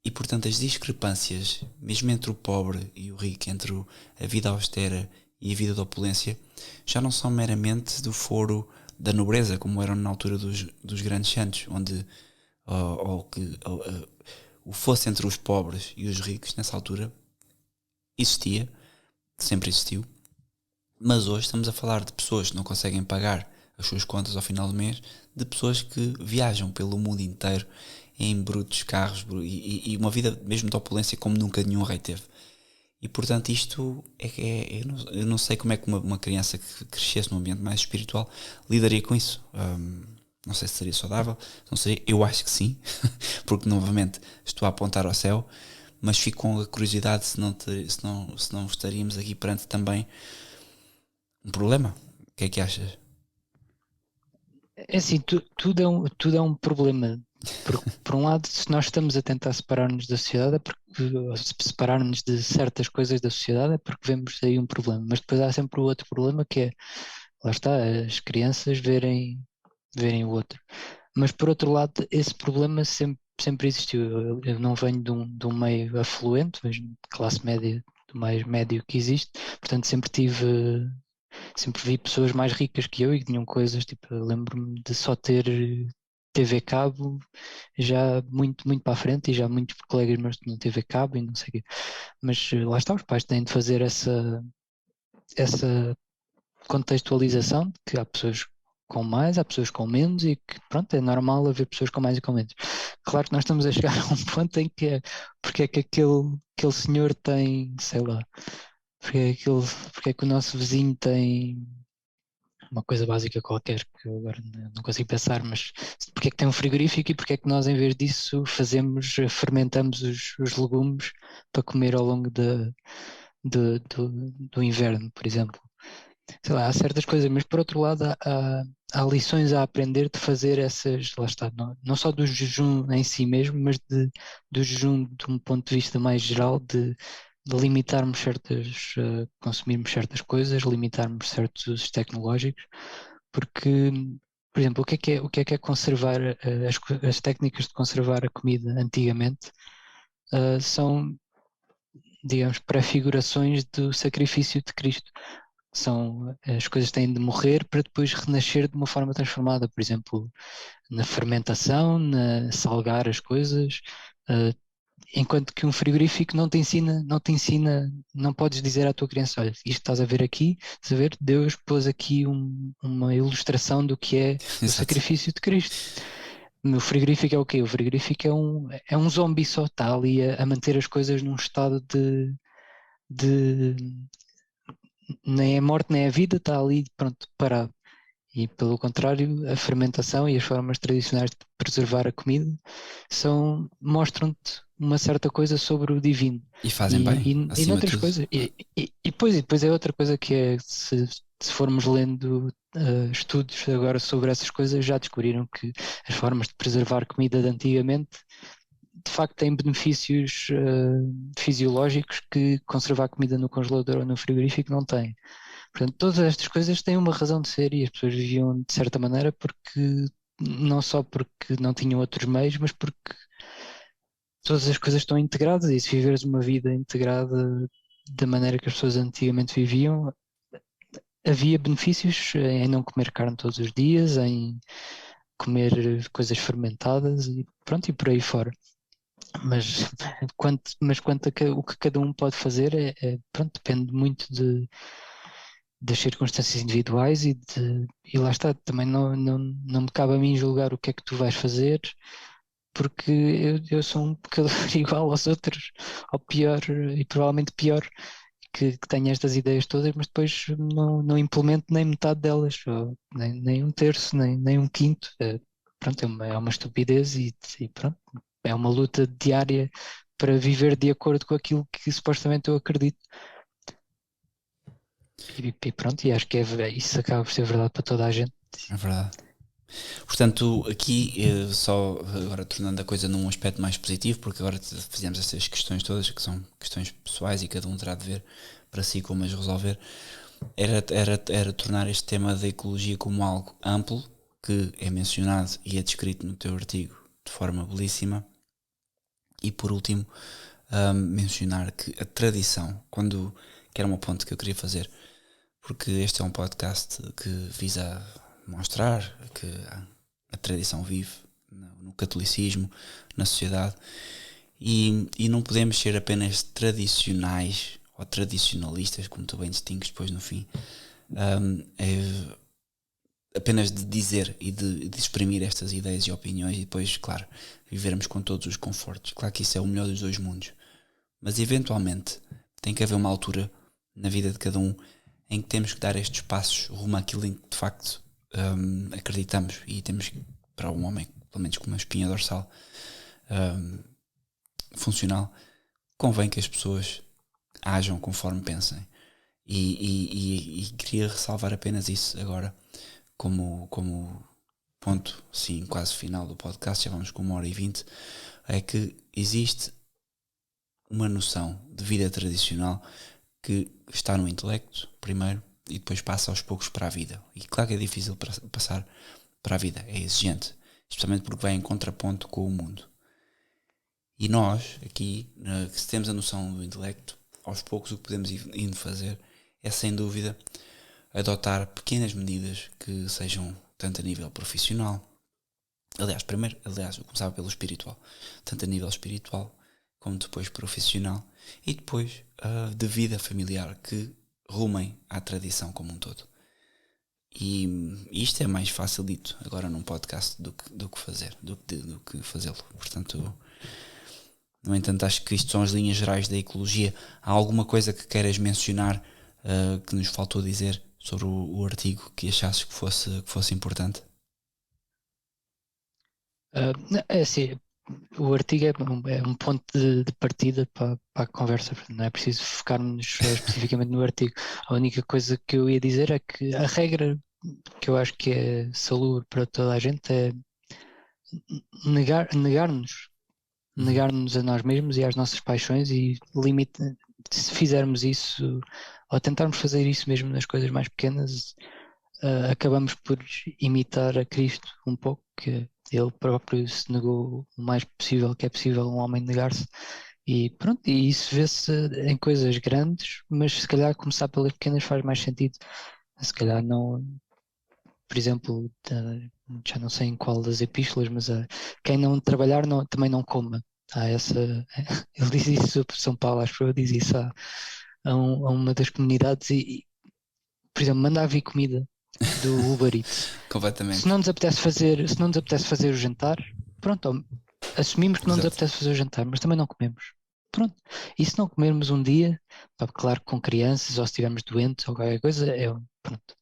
E portanto as discrepâncias, mesmo entre o pobre e o rico, entre a vida austera e a vida da opulência, já não são meramente do foro da nobreza, como eram na altura dos grandes santos, onde o fosse entre os pobres e os ricos nessa altura existia, sempre existiu, mas hoje estamos a falar de pessoas que não conseguem pagar as suas contas ao final do mês, de pessoas que viajam pelo mundo inteiro em brutos carros e uma vida mesmo de opulência como nunca nenhum rei teve. E portanto isto eu não sei como é que uma criança que crescesse num ambiente mais espiritual lidaria com isso. Não sei se seria saudável, não sei, eu acho que sim, porque novamente estou a apontar ao céu, mas fico com a curiosidade se não estaríamos aqui perante também um problema. O que é que achas? É assim, tudo é um problema. Por um lado, se nós estamos a tentar separar-nos da sociedade, separar-nos de certas coisas da sociedade, é porque vemos aí um problema. Mas depois há sempre o outro problema, que é lá está, as crianças verem o outro. Mas por outro lado, esse problema sempre existiu. Eu não venho de um meio afluente, mas de classe média, do mais médio que existe, portanto sempre vi pessoas mais ricas que eu e que tinham coisas, tipo, eu lembro-me de só ter TV cabo já muito, muito para a frente, e já muitos colegas meus tinham TV cabo e não sei o quê. Mas lá está, os pais têm de fazer essa contextualização de que há pessoas com mais, há pessoas com menos, e que pronto, é normal haver pessoas com mais e com menos. Claro que nós estamos a chegar a um ponto em que porque é que aquele senhor tem, sei lá, porque é que o nosso vizinho tem uma coisa básica qualquer que eu agora não consigo pensar, mas porque é que tem um frigorífico, e porque é que nós, em vez disso, fermentamos os legumes para comer ao longo do inverno, por exemplo. Sei lá, há certas coisas, mas por outro lado há lições a aprender de fazer essas, lá está, não só do jejum em si mesmo, mas do jejum de um ponto de vista mais geral, de limitarmos consumirmos certas coisas, limitarmos certos usos tecnológicos, porque, por exemplo, o que é conservar, as técnicas de conservar a comida antigamente, são, digamos, prefigurações do sacrifício de Cristo. As coisas têm de morrer para depois renascer de uma forma transformada, por exemplo, na fermentação, na salgar as coisas, enquanto que um frigorífico não te ensina, não podes dizer à tua criança: olha, isto estás a ver aqui, estás a ver, Deus pôs aqui uma ilustração do que é o Exato. sacrifício de Cristo. O frigorífico é o quê? O frigorífico é um zombi, só está ali a manter as coisas num estado de nem é morte nem é vida, está ali, pronto, parado. E pelo contrário, a fermentação e as formas tradicionais de preservar a comida mostram-te uma certa coisa sobre o divino. E fazem bem, E acima de noutras tudo. coisas. E depois é outra coisa que é, se formos lendo estudos agora sobre essas coisas, já descobriram que as formas de preservar comida de antigamente de facto têm benefícios fisiológicos que conservar comida no congelador ou no frigorífico não tem. Portanto, todas estas coisas têm uma razão de ser, e as pessoas viviam de certa maneira não só porque não tinham outros meios, mas porque todas as coisas estão integradas, e se viveres uma vida integrada da maneira que as pessoas antigamente viviam, havia benefícios em não comer carne todos os dias, em comer coisas fermentadas e pronto, e por aí fora. Mas quanto o que cada um pode fazer pronto, depende muito das circunstâncias individuais, e lá está, também não me cabe a mim julgar o que é que tu vais fazer, porque eu sou um pecador igual aos outros, ou pior, e provavelmente pior, que tenho estas ideias todas, mas depois não implemento nem metade delas, ou nem um terço, nem um quinto. Pronto, é uma estupidez, e pronto, é uma luta diária para viver de acordo com aquilo que supostamente eu acredito. E pronto, e acho que isso acaba por ser verdade para toda a gente. É verdade. Portanto, aqui, só agora tornando a coisa num aspecto mais positivo, porque agora fizemos estas questões todas, que são questões pessoais e cada um terá de ver para si como as resolver, era tornar este tema da ecologia como algo amplo, que é mencionado e é descrito no teu artigo de forma belíssima. E por último, mencionar que a tradição, que era um ponto que eu queria fazer, porque este é um podcast que visa mostrar que a tradição vive no catolicismo, na sociedade, e não podemos ser apenas tradicionais ou tradicionalistas, como tu bem distingues depois no fim, apenas de dizer e de exprimir estas ideias e opiniões, e depois, claro, vivermos com todos os confortos. Claro que isso é o melhor dos dois mundos, mas eventualmente tem que haver uma altura na vida de cada um em que temos que dar estes passos rumo àquilo em que de facto acreditamos, e temos que, para um homem, pelo menos com uma espinha dorsal funcional, convém que as pessoas ajam conforme pensem, e queria ressalvar apenas isso agora como ponto, sim, quase final do podcast. Já vamos com 1h20. É que existe uma noção de vida tradicional que está no intelecto primeiro, e depois passa aos poucos para a vida. E claro que é difícil passar para a vida, é exigente, especialmente porque vai em contraponto com o mundo. E nós, aqui, se temos a noção do intelecto, aos poucos o que podemos ir fazer é, sem dúvida, adotar pequenas medidas que sejam tanto a nível profissional. Aliás, eu começava pelo espiritual, tanto a nível espiritual como depois profissional, e depois de vida familiar, que rumem à tradição como um todo. E isto é mais fácil dito agora num podcast do que fazê-lo. Portanto, no entanto, acho que isto são as linhas gerais da ecologia. Há alguma coisa que queiras mencionar que nos faltou dizer sobre o artigo que achasses que fosse importante? É assim, o artigo é um ponto de partida para a conversa, não é preciso focarmos especificamente no artigo. A única coisa que eu ia dizer é que a regra que eu acho que é salubre para toda a gente é negar-nos a nós mesmos e às nossas paixões, e se fizermos isso ou tentarmos fazer isso mesmo nas coisas mais pequenas, acabamos por imitar a Cristo um pouco, que ele próprio se negou o mais possível que é possível um homem negar-se, e pronto, e isso vê-se em coisas grandes, mas se calhar começar pelas pequenas faz mais sentido. Se calhar não, por exemplo, já não sei em qual das epístolas, mas quem não trabalhar também não coma. Ele diz isso sobre São Paulo, acho que eu diz isso a uma das comunidades, e, por exemplo, manda vir comida do Uber Eats. Completamente. Se não nos apetece fazer o jantar, pronto, assumimos que não nos apetece fazer o jantar, mas também não comemos. Pronto. E se não comermos um dia, claro, com crianças, ou se estivermos doentes ou qualquer coisa, pronto.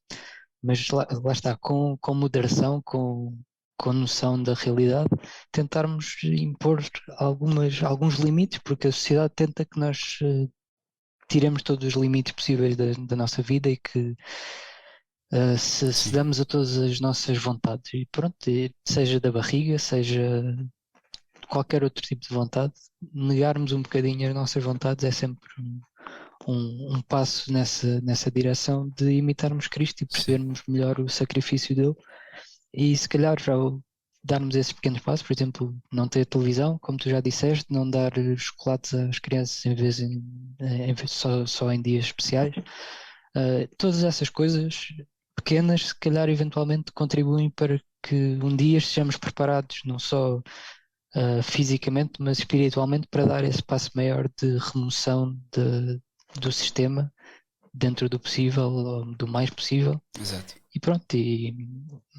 Mas lá está, com moderação, com noção da realidade, tentarmos impor alguns limites, porque a sociedade tenta que nós tiremos todos os limites possíveis da nossa vida, e que se damos a todas as nossas vontades, e pronto, seja da barriga, seja de qualquer outro tipo de vontade, negarmos um bocadinho as nossas vontades é sempre um passo nessa direção de imitarmos Cristo e percebermos melhor o sacrifício dele. E se calhar já darmos esses pequenos passos, por exemplo, não ter televisão, como tu já disseste, não dar chocolates às crianças em vez só em dias especiais. Todas essas coisas pequenas, se calhar eventualmente contribuem para que um dia estejamos preparados, não só fisicamente, mas espiritualmente, para dar esse passo maior de remoção do sistema dentro do possível, ou do mais possível. Exato. E pronto,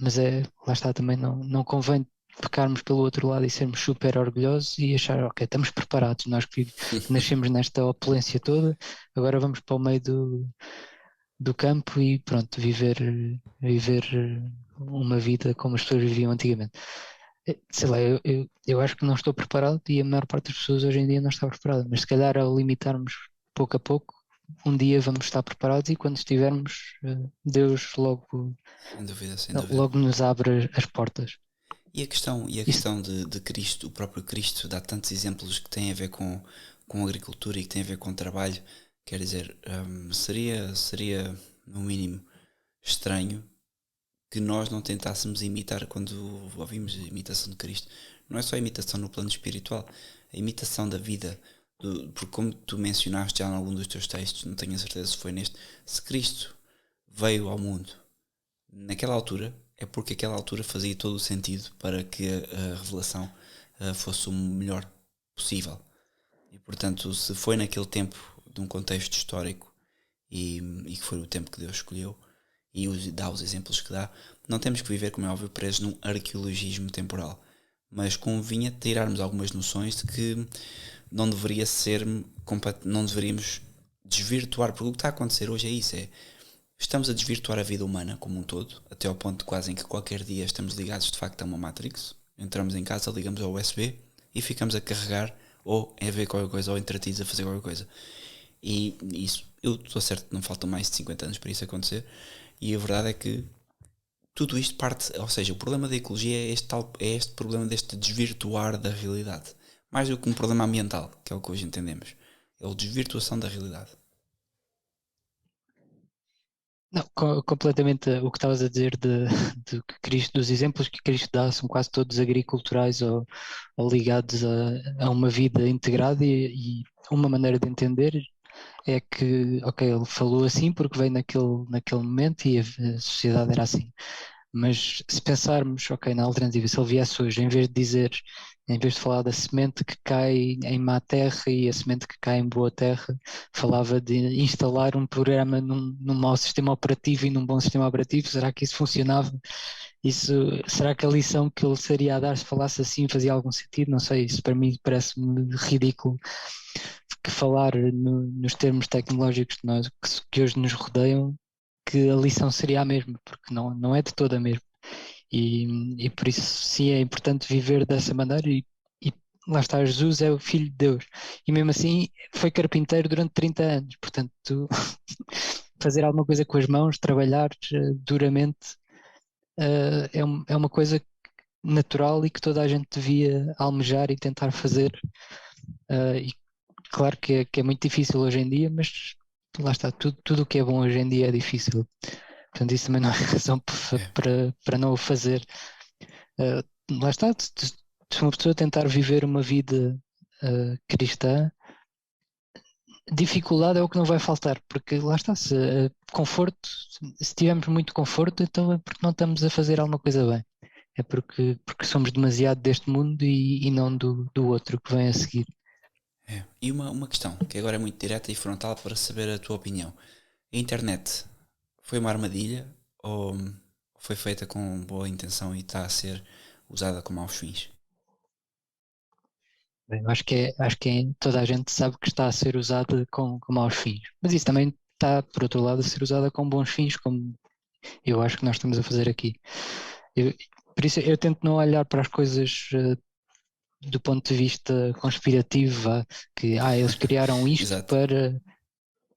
mas lá está, também não convém pecarmos pelo outro lado e sermos super orgulhosos e achar, ok, estamos preparados, nós que nascemos nesta opulência toda, agora vamos para o meio do campo e pronto, viver uma vida como as pessoas viviam antigamente. Sei lá, eu acho que não estou preparado, e a maior parte das pessoas hoje em dia não está preparada, mas se calhar ao limitarmos pouco a pouco, um dia vamos estar preparados, e quando estivermos, Deus logo, Sem dúvida. logo nos abre as portas. E a questão de Cristo, o próprio Cristo, dá tantos exemplos que têm a ver com agricultura e que têm a ver com trabalho. Quer dizer, seria no mínimo estranho que nós não tentássemos imitar quando ouvimos a imitação de Cristo. Não é só a imitação no plano espiritual, a imitação da vida. Porque como tu mencionaste já em algum dos teus textos, não tenho a certeza se foi neste, se Cristo veio ao mundo naquela altura, é porque aquela altura fazia todo o sentido para que a revelação fosse o melhor possível. E portanto, se foi naquele tempo, de um contexto histórico, e que foi o tempo que Deus escolheu, e dá os exemplos que dá, não temos que viver, como é óbvio, presos num arqueologismo temporal, mas convinha tirarmos algumas noções de que não deveríamos desvirtuar, porque o que está a acontecer hoje é isso, estamos a desvirtuar a vida humana como um todo, até ao ponto quase em que qualquer dia estamos ligados de facto a uma Matrix, entramos em casa, ligamos ao USB e ficamos a carregar, ou a ver qualquer coisa, ou entretidos a fazer qualquer coisa. E isso, eu estou certo que não faltam mais de 50 anos para isso acontecer, e a verdade é que tudo isto parte, ou seja, o problema da ecologia é este problema deste desvirtuar da realidade, mais do que um problema ambiental, que é o que hoje entendemos, é a desvirtuação da realidade. Não, completamente o que estavas a dizer de que Cristo, dos exemplos que Cristo dá são quase todos agriculturais ou ligados a uma vida integrada e uma maneira de entender é que, ok, ele falou assim porque veio naquele momento e a sociedade era assim. Mas se pensarmos, ok, na alternativa, se ele viesse hoje, em vez de falar da semente que cai em má terra e a semente que cai em boa terra, falava de instalar um programa num mau sistema operativo e num bom sistema operativo, será que isso funcionava? Será que a lição que ele seria a dar se falasse assim fazia algum sentido? Não sei, isso para mim parece-me ridículo que falar nos termos tecnológicos que hoje nos rodeiam, que a lição seria a mesma, porque não é de toda a mesma. E por isso sim é importante viver dessa maneira e lá está, Jesus é o Filho de Deus. E mesmo assim foi carpinteiro durante 30 anos, portanto fazer alguma coisa com as mãos, trabalhar duramente, é uma coisa natural e que toda a gente devia almejar e tentar fazer. E claro que é muito difícil hoje em dia, mas lá está, tudo o que é bom hoje em dia é difícil. Portanto, isso também não é razão É. para não o fazer. Lá está, se uma pessoa tentar viver uma vida cristã, dificuldade é o que não vai faltar, porque lá está, se conforto, se tivermos muito conforto, então é porque não estamos a fazer alguma coisa bem. É porque somos demasiado deste mundo e não do outro que vem a seguir. É. E uma questão que agora é muito direta e frontal para saber a tua opinião. A internet foi uma armadilha ou foi feita com boa intenção e está a ser usada com maus fins? Bem, eu acho que toda a gente sabe que está a ser usada com maus fins, mas isso também está, por outro lado, a ser usada com bons fins, como eu acho que nós estamos a fazer aqui. Eu- por isso eu tento não olhar para as coisas do ponto de vista conspirativo, vá, que eles criaram isto Exato.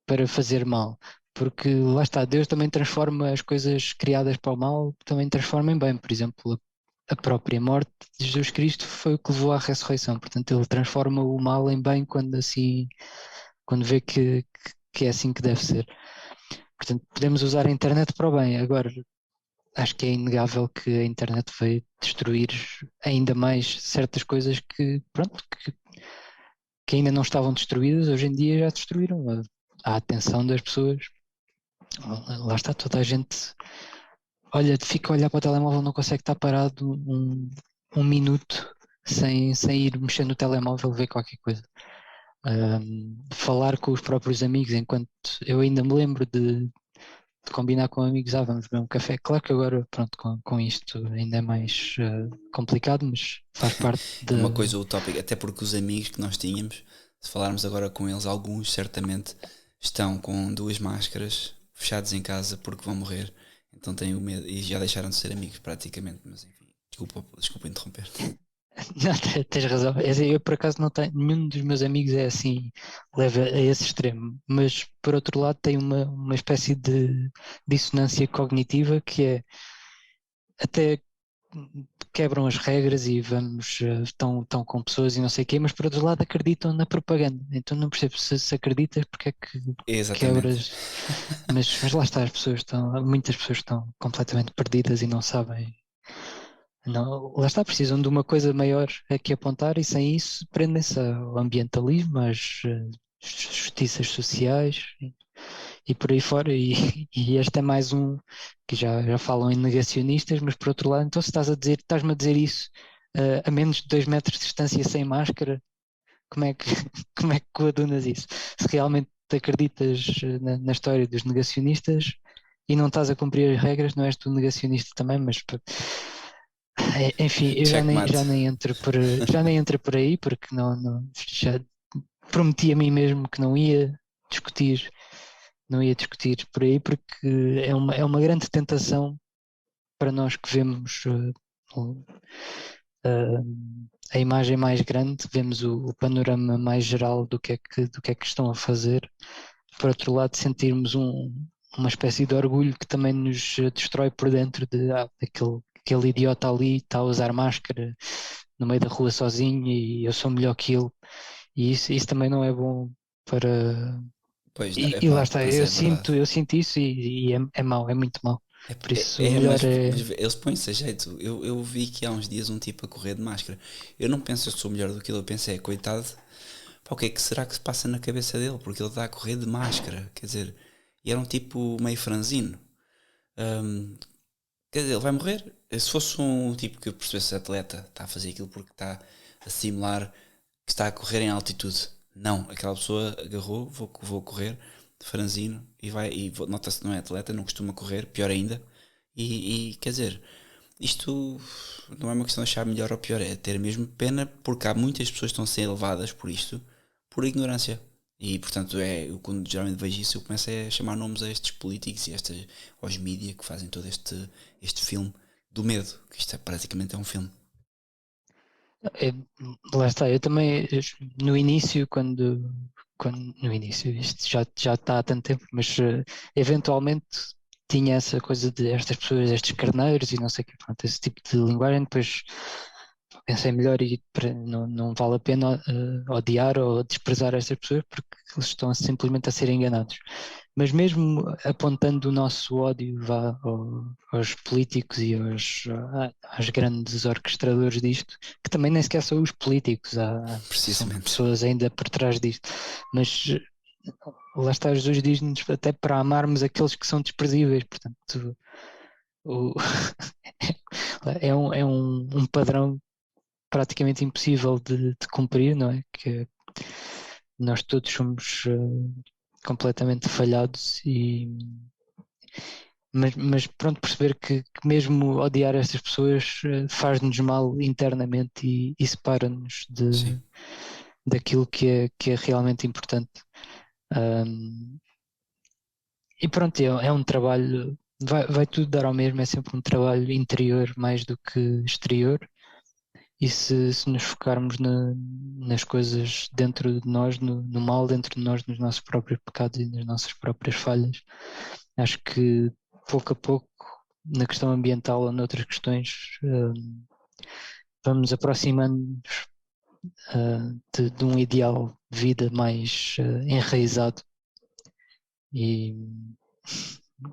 para fazer mal. Porque lá está, Deus também transforma as coisas criadas para o mal, também transforma em bem. Por exemplo, a própria morte de Jesus Cristo foi o que levou à ressurreição. Portanto, ele transforma o mal em bem quando vê que é assim que deve ser. Portanto, podemos usar a internet para o bem. Agora, acho que é inegável que a internet veio destruir ainda mais certas coisas pronto, que ainda não estavam destruídas, hoje em dia já destruíram a atenção das pessoas. Lá está, toda a gente fica a olhar para o telemóvel, não consegue estar parado um minuto sem ir mexer no telemóvel, ver qualquer coisa. Falar com os próprios amigos, enquanto eu ainda me lembro de combinar com amigos, vamos beber um café. Claro que agora, pronto, com isto ainda é mais complicado, mas faz parte É uma coisa utópica, até porque os amigos que nós tínhamos, se falarmos agora com eles, alguns certamente estão com duas máscaras, fechados em casa porque vão morrer, então tenho medo e já deixaram de ser amigos praticamente, mas enfim, desculpa interromper. Não, tens razão. É assim, eu por acaso não tenho, nenhum dos meus amigos é assim, leva a esse extremo, mas por outro lado tem uma espécie de dissonância cognitiva que é até quebram as regras e estão com pessoas e não sei o quê, mas por outro lado acreditam na propaganda. Então não percebo se acreditas porque é que Exatamente. quebras, mas lá está, muitas pessoas estão completamente perdidas e não sabem. Não, lá está, precisam de uma coisa maior a que apontar e sem isso prendem-se ao ambientalismo, às justiças sociais e por aí fora. E este é mais um que já falam em negacionistas, mas por outro lado, então se estás-me a dizer isso a menos de 2 metros de distância sem máscara, como é que, como é que coadunas isso? Se realmente acreditas na história dos negacionistas e não estás a cumprir as regras, não és tu negacionista também, mas enfim, eu Checkmate. já nem entro por aí porque já prometi a mim mesmo que discutir, não ia discutir por aí porque é uma grande tentação para nós que vemos a imagem mais grande, vemos o panorama mais geral do que é que estão a fazer. Por outro lado, sentirmos uma espécie de orgulho que também nos destrói por dentro aquele idiota ali está a usar máscara no meio da rua sozinho e eu sou melhor que ele. E isso também não é bom para, Pois, não, E lá epá, está, mas é verdade. eu sinto isso e é mau, é muito mau. Por isso, o Mas, melhor é. mas eles põem-se a jeito. Eu vi que há uns dias um tipo a correr de máscara. Eu não penso que eu sou melhor do que ele, eu penso, coitado, pá, o que é que será que se passa na cabeça dele? Porque ele está a correr de máscara, quer dizer, e era um tipo meio franzino. Hum, Quer dizer, ele vai morrer. Se fosse um tipo que percebesse atleta, está a fazer aquilo porque está a simular que está a correr em altitude. Não, aquela pessoa agarrou, vou correr de franzino e vai, nota-se que não é atleta, não costuma correr, pior ainda. E quer dizer, isto não é uma questão de achar melhor ou pior, é ter mesmo pena porque há muitas pessoas que estão a ser levadas por isto, por ignorância. E portanto, eu quando geralmente vejo isso, eu começo a chamar nomes a estes políticos e aos mídia que fazem todo este filme do medo, que isto é praticamente um filme. É, lá está, eu também no início, no início, isto já está há tanto tempo, mas eventualmente tinha essa coisa de estas pessoas, estes carneiros e não sei o que, pronto, esse tipo de linguagem, depois pensei melhor e não vale a pena odiar ou desprezar estas pessoas porque eles estão simplesmente a ser enganados. Mas mesmo apontando o nosso ódio aos políticos e aos grandes orquestradores disto, que também nem sequer são os políticos, são Precisamente. pessoas ainda por trás disto, mas lá está, Jesus diz-nos até para amarmos aqueles que são desprezíveis, portanto o- um padrão praticamente impossível de cumprir, não é? Que nós todos somos completamente falhados mas pronto, perceber que mesmo odiar estas pessoas faz-nos mal internamente e separa-nos Sim, daquilo que é realmente importante. Um, e pronto, é um trabalho, vai tudo dar ao mesmo, é sempre um trabalho interior mais do que exterior. E se nos focarmos nas coisas dentro de nós, no mal dentro de nós, nos nossos próprios pecados e nas nossas próprias falhas, acho que pouco a pouco, na questão ambiental ou noutras questões, vamos aproximando-nos de um ideal de vida mais enraizado e,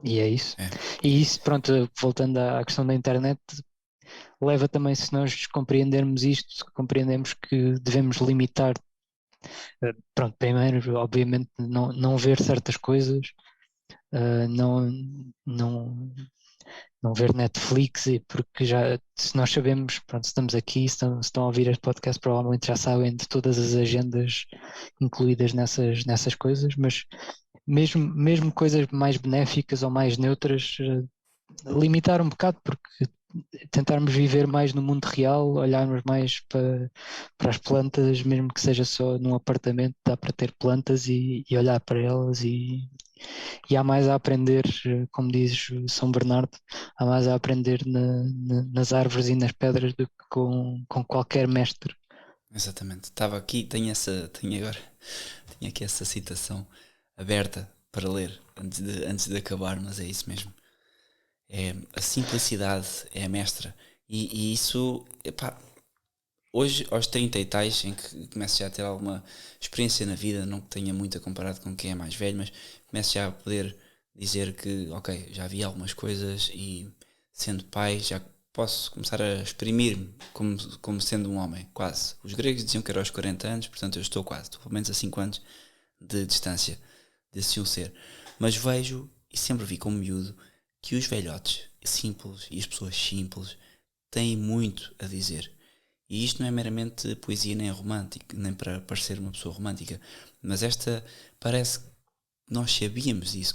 e é isso. é, E isso, pronto, voltando à questão da internet, leva também, se nós compreendermos isto, compreendemos que devemos limitar. Pronto, primeiro, obviamente, não ver certas coisas, não, não, não ver Netflix, porque já, se nós sabemos, pronto, se estamos aqui, se estão a ouvir este podcast, provavelmente já sabem de todas as agendas incluídas nessas coisas, mas mesmo coisas mais benéficas ou mais neutras, limitar um bocado, porque tentarmos viver mais no mundo real, olharmos mais para as plantas, mesmo que seja só num apartamento, dá para ter plantas e olhar para elas e há mais a aprender, como diz o São Bernardo, há mais a aprender nas árvores e nas pedras do que com qualquer mestre. exatamente. Estava aqui, tenho aqui essa citação aberta para ler antes de acabar, mas é isso mesmo. A simplicidade é a mestra. E isso, epá, hoje, aos 30 e tais, em que começo já a ter alguma experiência na vida, não que tenha muita comparado com quem é mais velho, mas começo já a poder dizer que, ok, já vi algumas coisas e sendo pai já posso começar a exprimir-me como sendo um homem, quase. Os gregos diziam que era aos 40 anos, portanto eu estou pelo menos a 5 anos de distância desse um ser. Mas vejo, e sempre vi como miúdo, que os velhotes simples e as pessoas simples têm muito a dizer. E isto não é meramente poesia nem romântico, nem para parecer uma pessoa romântica, mas parece que nós sabíamos isso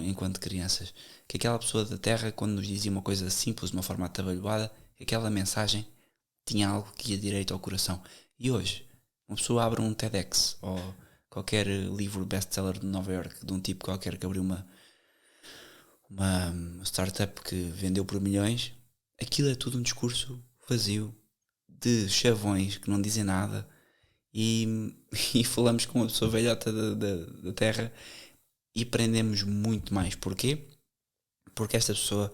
enquanto crianças, que aquela pessoa da Terra, quando nos dizia uma coisa simples, de uma forma atabalhoada, aquela mensagem tinha algo que ia direito ao coração. E hoje, uma pessoa abre um TEDx ou qualquer livro best-seller de Nova York de um tipo qualquer que abriu uma startup que vendeu por milhões, aquilo é tudo um discurso vazio, de chavões que não dizem nada e falamos com uma pessoa velhota da Terra e aprendemos muito mais. Porquê? Porque esta pessoa,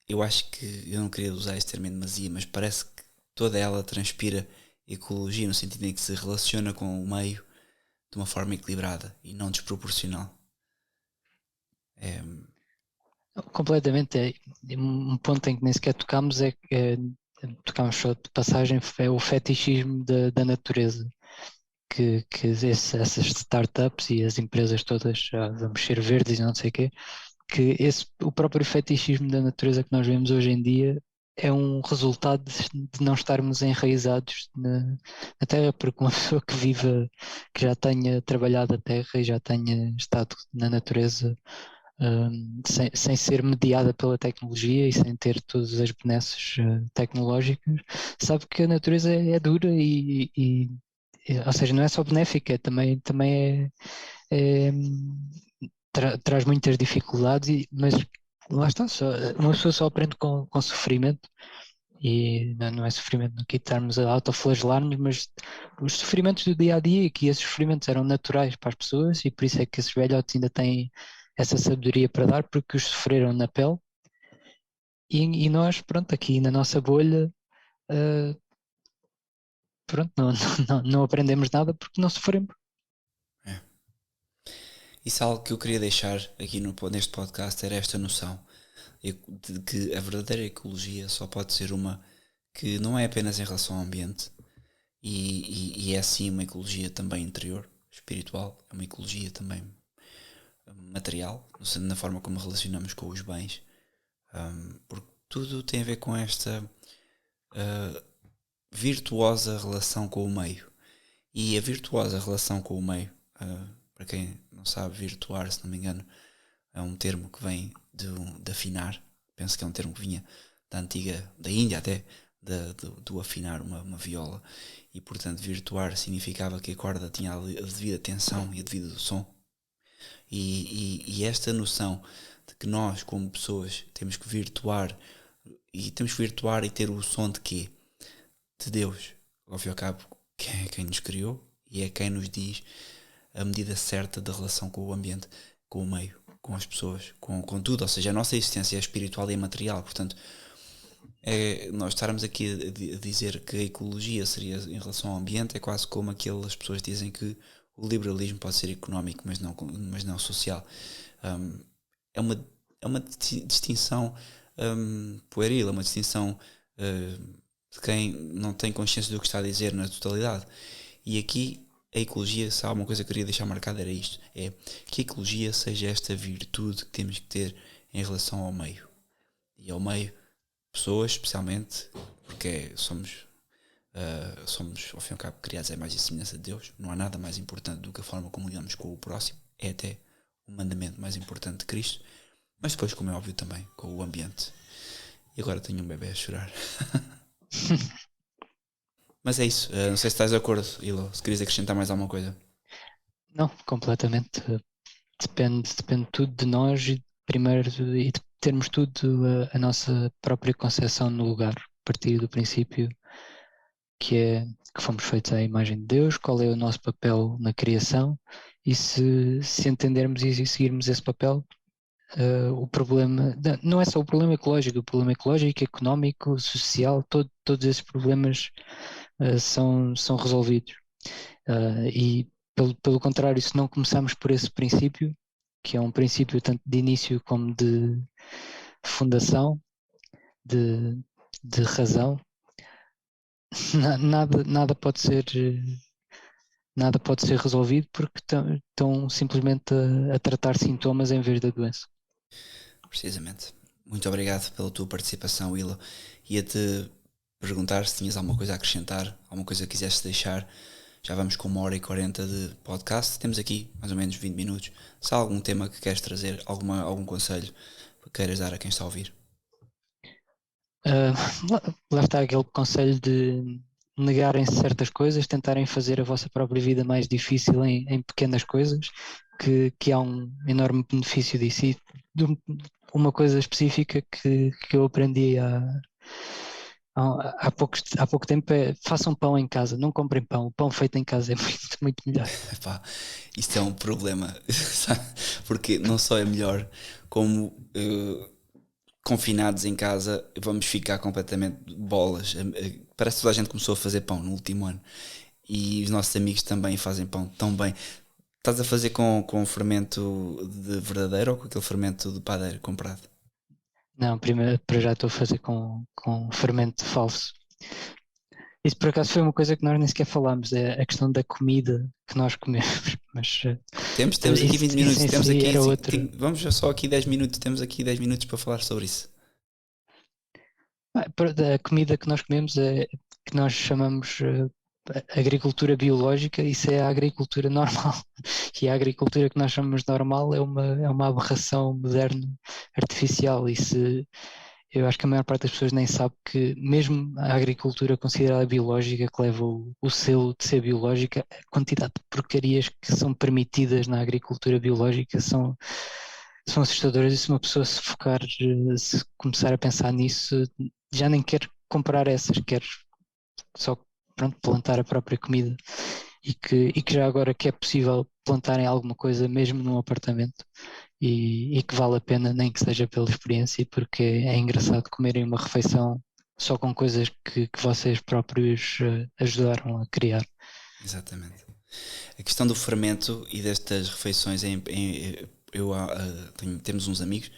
eu acho que, eu não queria usar este termo em demasia, mas parece que toda ela transpira ecologia no sentido em que se relaciona com o meio de uma forma equilibrada e não desproporcional. Completamente. Um ponto em que nem sequer tocámos tocámos só de passagem, é o fetichismo da natureza. Que essas startups e as empresas todas, vamos ser verdes e não sei o quê, que o próprio fetichismo da natureza que nós vemos hoje em dia é um resultado de não estarmos enraizados na terra, porque uma pessoa que já tenha trabalhado a terra e já tenha estado na natureza, sem ser mediada pela tecnologia e sem ter todas as benesses tecnológicas, sabe que a natureza é dura ou seja, não é só benéfica, também traz muitas dificuldades, mas lá está, uma pessoa só aprende com sofrimento. E não é sofrimento, não quitarmos a autoflagelar-nos, mas os sofrimentos do dia a dia, que esses sofrimentos eram naturais para as pessoas, e por isso é que esses velhotes ainda têm essa sabedoria para dar, porque os sofreram na pele. E nós, pronto, aqui na nossa bolha, uh, pronto, não aprendemos nada porque não sofremos. Isso é algo que eu queria deixar aqui neste podcast, era esta noção de que a verdadeira ecologia só pode ser uma que não é apenas em relação ao ambiente e é sim uma ecologia também interior, espiritual, é uma ecologia também material, na forma como relacionamos com os bens, porque tudo tem a ver com esta virtuosa relação com o meio. E a virtuosa relação com o meio, para quem não sabe, virtuar, se não me engano, é um termo que vem de afinar. Penso que é um termo que vinha da Índia até, do afinar uma viola. E portanto virtuar significava que a corda tinha a devida tensão e a devido som. E esta noção de que nós, como pessoas, temos que virtuar e ter o som de quê? De Deus, ao fim e ao cabo, que é quem nos criou e é quem nos diz a medida certa da relação com o ambiente, com o meio, com as pessoas, com tudo. Ou seja, a nossa existência é espiritual e é material. Portanto, nós estarmos aqui a dizer que a ecologia seria em relação ao ambiente é quase como aquelas pessoas dizem que o liberalismo pode ser económico, mas não social. É uma distinção pueril, é uma distinção de quem não tem consciência do que está a dizer na totalidade. E aqui a ecologia, se há uma coisa que eu queria deixar marcada, era isto: é que a ecologia seja esta virtude que temos que ter em relação ao meio. E ao meio, pessoas especialmente, porque somos ao fim e ao cabo criados à imagem e semelhança de Deus. Não há nada mais importante do que a forma como lidamos com o próximo. É até o mandamento mais importante de Cristo. Mas depois, como é óbvio, também com o ambiente. E agora tenho um bebê a chorar. Mas é isso. Não sei se estás de acordo, Ilo. Se querias acrescentar mais alguma coisa. Não, completamente. Depende tudo de nós primeiro e de termos tudo a nossa própria concepção no lugar, a partir do princípio que fomos feitos à imagem de Deus, qual é o nosso papel na criação, e se entendermos e seguirmos esse papel, o problema, não é só o problema ecológico, económico, social, todos esses problemas são resolvidos. E pelo contrário, se não começarmos por esse princípio, que é um princípio tanto de início como de fundação, de razão, nada pode ser resolvido, porque estão simplesmente a tratar sintomas em vez da doença. Precisamente. Muito obrigado pela tua participação, Ilo. Ia-te perguntar se tinhas alguma coisa a acrescentar, alguma coisa que quisesse deixar. Já vamos com 1h40 de podcast. Temos aqui mais ou menos 20 minutos. Se há algum tema que queres trazer, algum conselho que queiras dar a quem está a ouvir? Lá está aquele conselho de negarem-se certas coisas, tentarem fazer a vossa própria vida mais difícil em pequenas coisas, que há um enorme benefício disso. E uma coisa específica que eu aprendi há pouco tempo é: façam pão em casa, não comprem pão. O pão feito em casa é muito, muito melhor. Epá, isto é um problema, porque não só é melhor, como confinados em casa vamos ficar completamente bolas. Parece que toda a gente começou a fazer pão no último ano e os nossos amigos também fazem pão tão bem. Estás a fazer com fermento de verdadeiro ou com aquele fermento de padeiro comprado? Não, primeiro para já estou a fazer com fermento falso. Isso por acaso foi uma coisa que nós nem sequer falámos, é a questão da comida que nós comemos. Mas Temos aqui 20 isso minutos, em temos si aqui, era outro. vamos só aqui 10 minutos, temos aqui 10 minutos para falar sobre isso. A comida que nós comemos é que nós chamamos agricultura biológica, isso é a agricultura normal. E a agricultura que nós chamamos normal é uma aberração moderna, artificial. Eu acho que a maior parte das pessoas nem sabe que mesmo a agricultura considerada biológica, que leva o selo de ser biológica, a quantidade de porcarias que são permitidas na agricultura biológica são assustadoras. E se uma pessoa se focar, se começar a pensar nisso, já nem quer comprar essas, quer só, pronto, plantar a própria comida. E que já agora que é possível plantarem alguma coisa mesmo num apartamento e que vale a pena, nem que seja pela experiência, porque é engraçado comerem uma refeição só com coisas que vocês próprios ajudaram a criar. Exatamente. A questão do fermento e destas refeições, temos uns amigos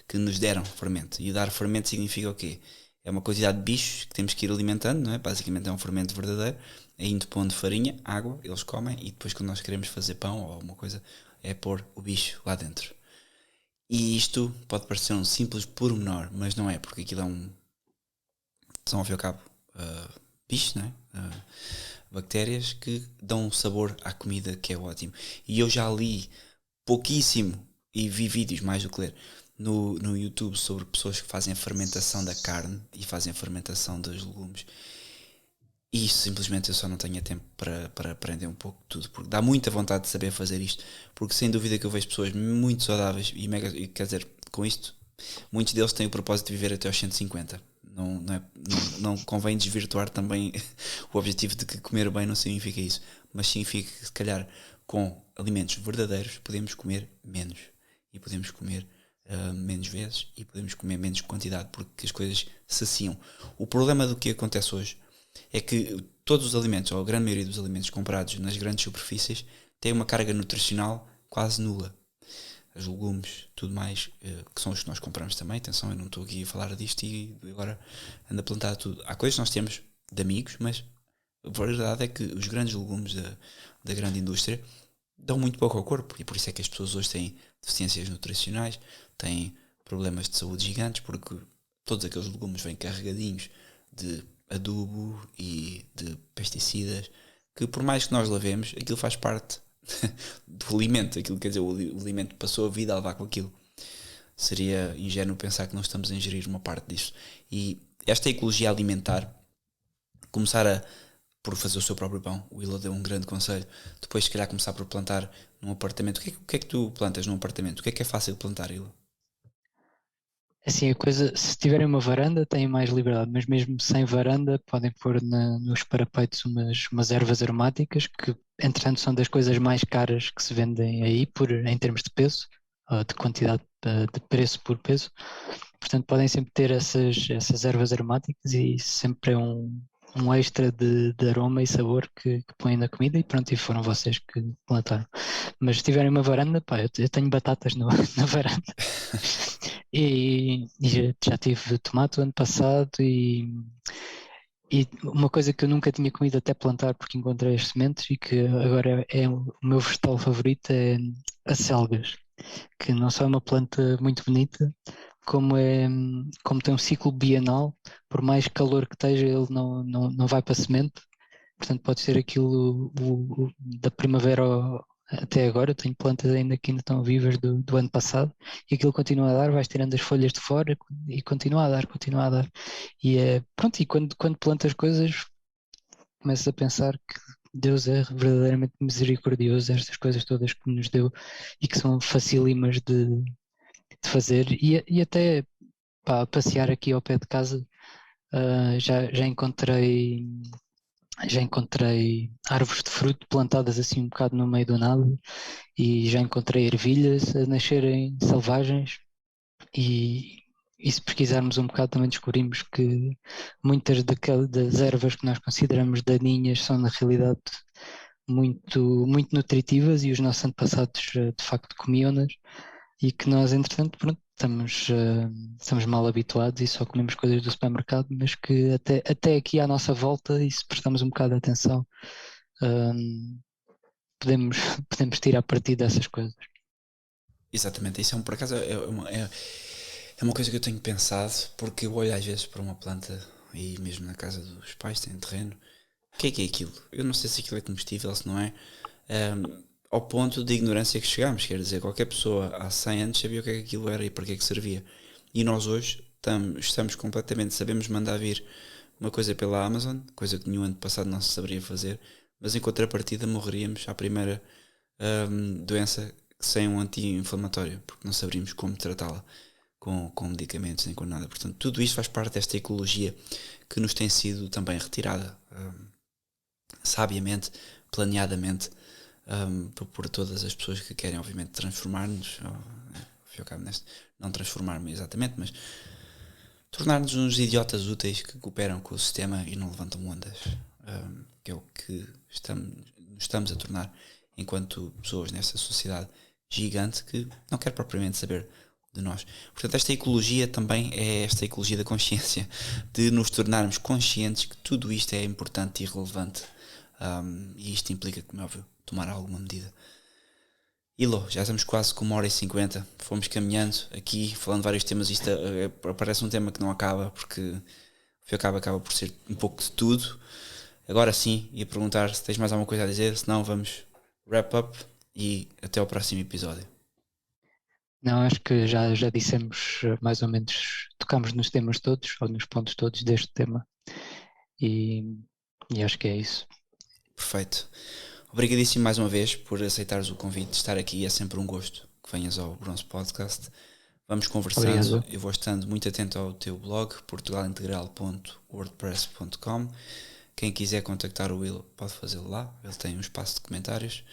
que nos deram fermento. E dar fermento significa o quê? É uma quantidade de bichos que temos que ir alimentando, não é? Basicamente é um fermento verdadeiro, é indo pondo farinha, água, eles comem e depois quando nós queremos fazer pão ou alguma coisa é pôr o bicho lá dentro. E isto pode parecer um simples pormenor, mas não é, porque aquilo são ao fim e ao cabo bichos, não é? Bactérias que dão um sabor à comida que é ótimo. E eu já li pouquíssimo e vi vídeos mais do que ler no YouTube sobre pessoas que fazem a fermentação da carne e fazem a fermentação dos legumes. E isso simplesmente eu só não tenho tempo para aprender um pouco de tudo, porque dá muita vontade de saber fazer isto, porque sem dúvida que eu vejo pessoas muito saudáveis e quer dizer, com isto, muitos deles têm o propósito de viver até aos 150. Não convém desvirtuar também o objetivo de que comer bem não significa isso, mas significa que se calhar com alimentos verdadeiros podemos comer menos e podemos comer menos vezes e podemos comer menos quantidade, porque as coisas saciam. O problema do que acontece hoje é que todos os alimentos, ou a grande maioria dos alimentos comprados nas grandes superfícies, têm uma carga nutricional quase nula. Os legumes, tudo mais, que são os que nós compramos também. Atenção, eu não estou aqui a falar disto e agora ando a plantar tudo. Há coisas que nós temos de amigos, mas a verdade é que os grandes legumes da grande indústria dão muito pouco ao corpo, e por isso é que as pessoas hoje têm deficiências nutricionais, têm problemas de saúde gigantes, porque todos aqueles legumes vêm carregadinhos de adubo e de pesticidas, que por mais que nós lavemos, aquilo faz parte do alimento. Aquilo quer dizer, o alimento passou a vida a levar com aquilo. Seria ingênuo pensar que não estamos a ingerir uma parte disso. E esta ecologia alimentar, começar por fazer o seu próprio pão. O Willa deu um grande conselho. Depois, se calhar, começar por plantar num apartamento. O que é que tu plantas num apartamento? O que é façil de plantar, Willa? Assim, a coisa, se tiverem uma varanda, têm mais liberdade, mas mesmo sem varanda, podem pôr nos parapeitos umas ervas aromáticas, que, entretanto, são das coisas mais caras que se vendem aí, em termos de peso, de quantidade, de preço por peso. Portanto, podem sempre ter essas ervas aromáticas e sempre é um extra de aroma e sabor que põem na comida, e pronto, e foram vocês que plantaram. Mas se tiverem uma varanda, pá, eu tenho batatas na varanda. E já tive tomate o ano passado e uma coisa que eu nunca tinha comido até plantar, porque encontrei as sementes, e que agora é o meu vegetal favorito, é as selgas, que não só é uma planta muito bonita, como tem um ciclo bienal. Por mais calor que esteja, ele não vai para a semente. Portanto, pode ser aquilo da primavera até agora. Eu tenho plantas ainda que ainda estão vivas do ano passado, e aquilo continua a dar, vais tirando as folhas de fora e continua a dar, continua a dar. E pronto, e quando plantas coisas, começas a pensar que Deus é verdadeiramente misericordioso, estas coisas todas que nos deu e que são facílimas de fazer. E até, pá, passear aqui ao pé de casa, já encontrei árvores de fruto plantadas assim um bocado no meio do nada, e já encontrei ervilhas a nascerem selvagens, e e se pesquisarmos um bocado também descobrimos que muitas das ervas que nós consideramos daninhas são na realidade muito nutritivas e os nossos antepassados de facto comiam-nas e que nós entretanto pronto, estamos mal habituados e só comemos coisas do supermercado, mas que até aqui à nossa volta, e se prestarmos um bocado de atenção, hum, podemos, podemos tirar partido dessas coisas. Exatamente, isso por acaso é uma coisa que eu tenho pensado, porque eu olho às vezes para uma planta e mesmo na casa dos pais tem terreno. O que é aquilo? Eu não sei se aquilo é comestível, se não é. Ao ponto de ignorância que chegamos, quer dizer, qualquer pessoa há 100 anos sabia o que é que aquilo era e para que é que servia. E nós hoje estamos completamente, sabemos mandar vir uma coisa pela Amazon, coisa que nenhum ano passado não se saberia fazer, mas em contrapartida morreríamos à primeira doença sem um anti-inflamatório, porque não saberíamos como tratá-la com medicamentos nem com nada. Portanto, tudo isto faz parte desta ecologia que nos tem sido também retirada sabiamente, planeadamente, por todas as pessoas que querem obviamente transformar-nos, não transformar-me exatamente, mas tornar-nos uns idiotas úteis que cooperam com o sistema e não levantam ondas, que é o que estamos a tornar enquanto pessoas nesta sociedade gigante que não quer propriamente saber de nós. Portanto, esta ecologia também é esta ecologia da consciência, de nos tornarmos conscientes que tudo isto é importante e relevante, e isto implica, como é óbvio, tomar alguma medida. Ilo, já estamos quase com 1h50, fomos caminhando aqui, falando de vários temas. Isto parece um tema que não acaba, porque acaba por ser um pouco de tudo. Agora sim, ia perguntar se tens mais alguma coisa a dizer, senão vamos wrap up e até ao próximo episódio. Não, acho que já dissemos mais ou menos, tocámos nos temas todos, ou nos pontos todos deste tema, e acho que é isso. Perfeito. Obrigadíssimo mais uma vez por aceitares o convite de estar aqui, é sempre um gosto que venhas ao Bronze Podcast. Vamos conversando. Obrigado. Eu vou estando muito atento ao teu blog, portugalintegral.wordpress.com. Quem quiser contactar o Will pode fazê-lo lá, ele tem um espaço de comentários.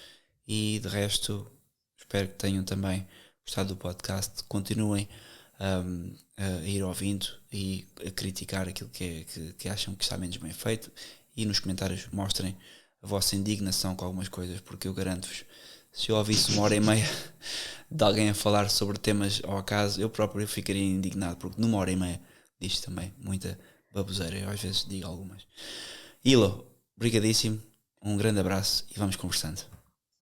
E de resto, espero que tenham também gostado do podcast. Continuem a ir ouvindo e a criticar aquilo que acham que está menos bem feito, e nos comentários mostrem a vossa indignação com algumas coisas, porque eu garanto-vos, se eu ouvisse 1h30 de alguém a falar sobre temas ao acaso, eu próprio ficaria indignado, porque numa 1h30 diz também muita baboseira. Eu às vezes digo algumas. Ilo, obrigadíssimo, um grande abraço e vamos conversando.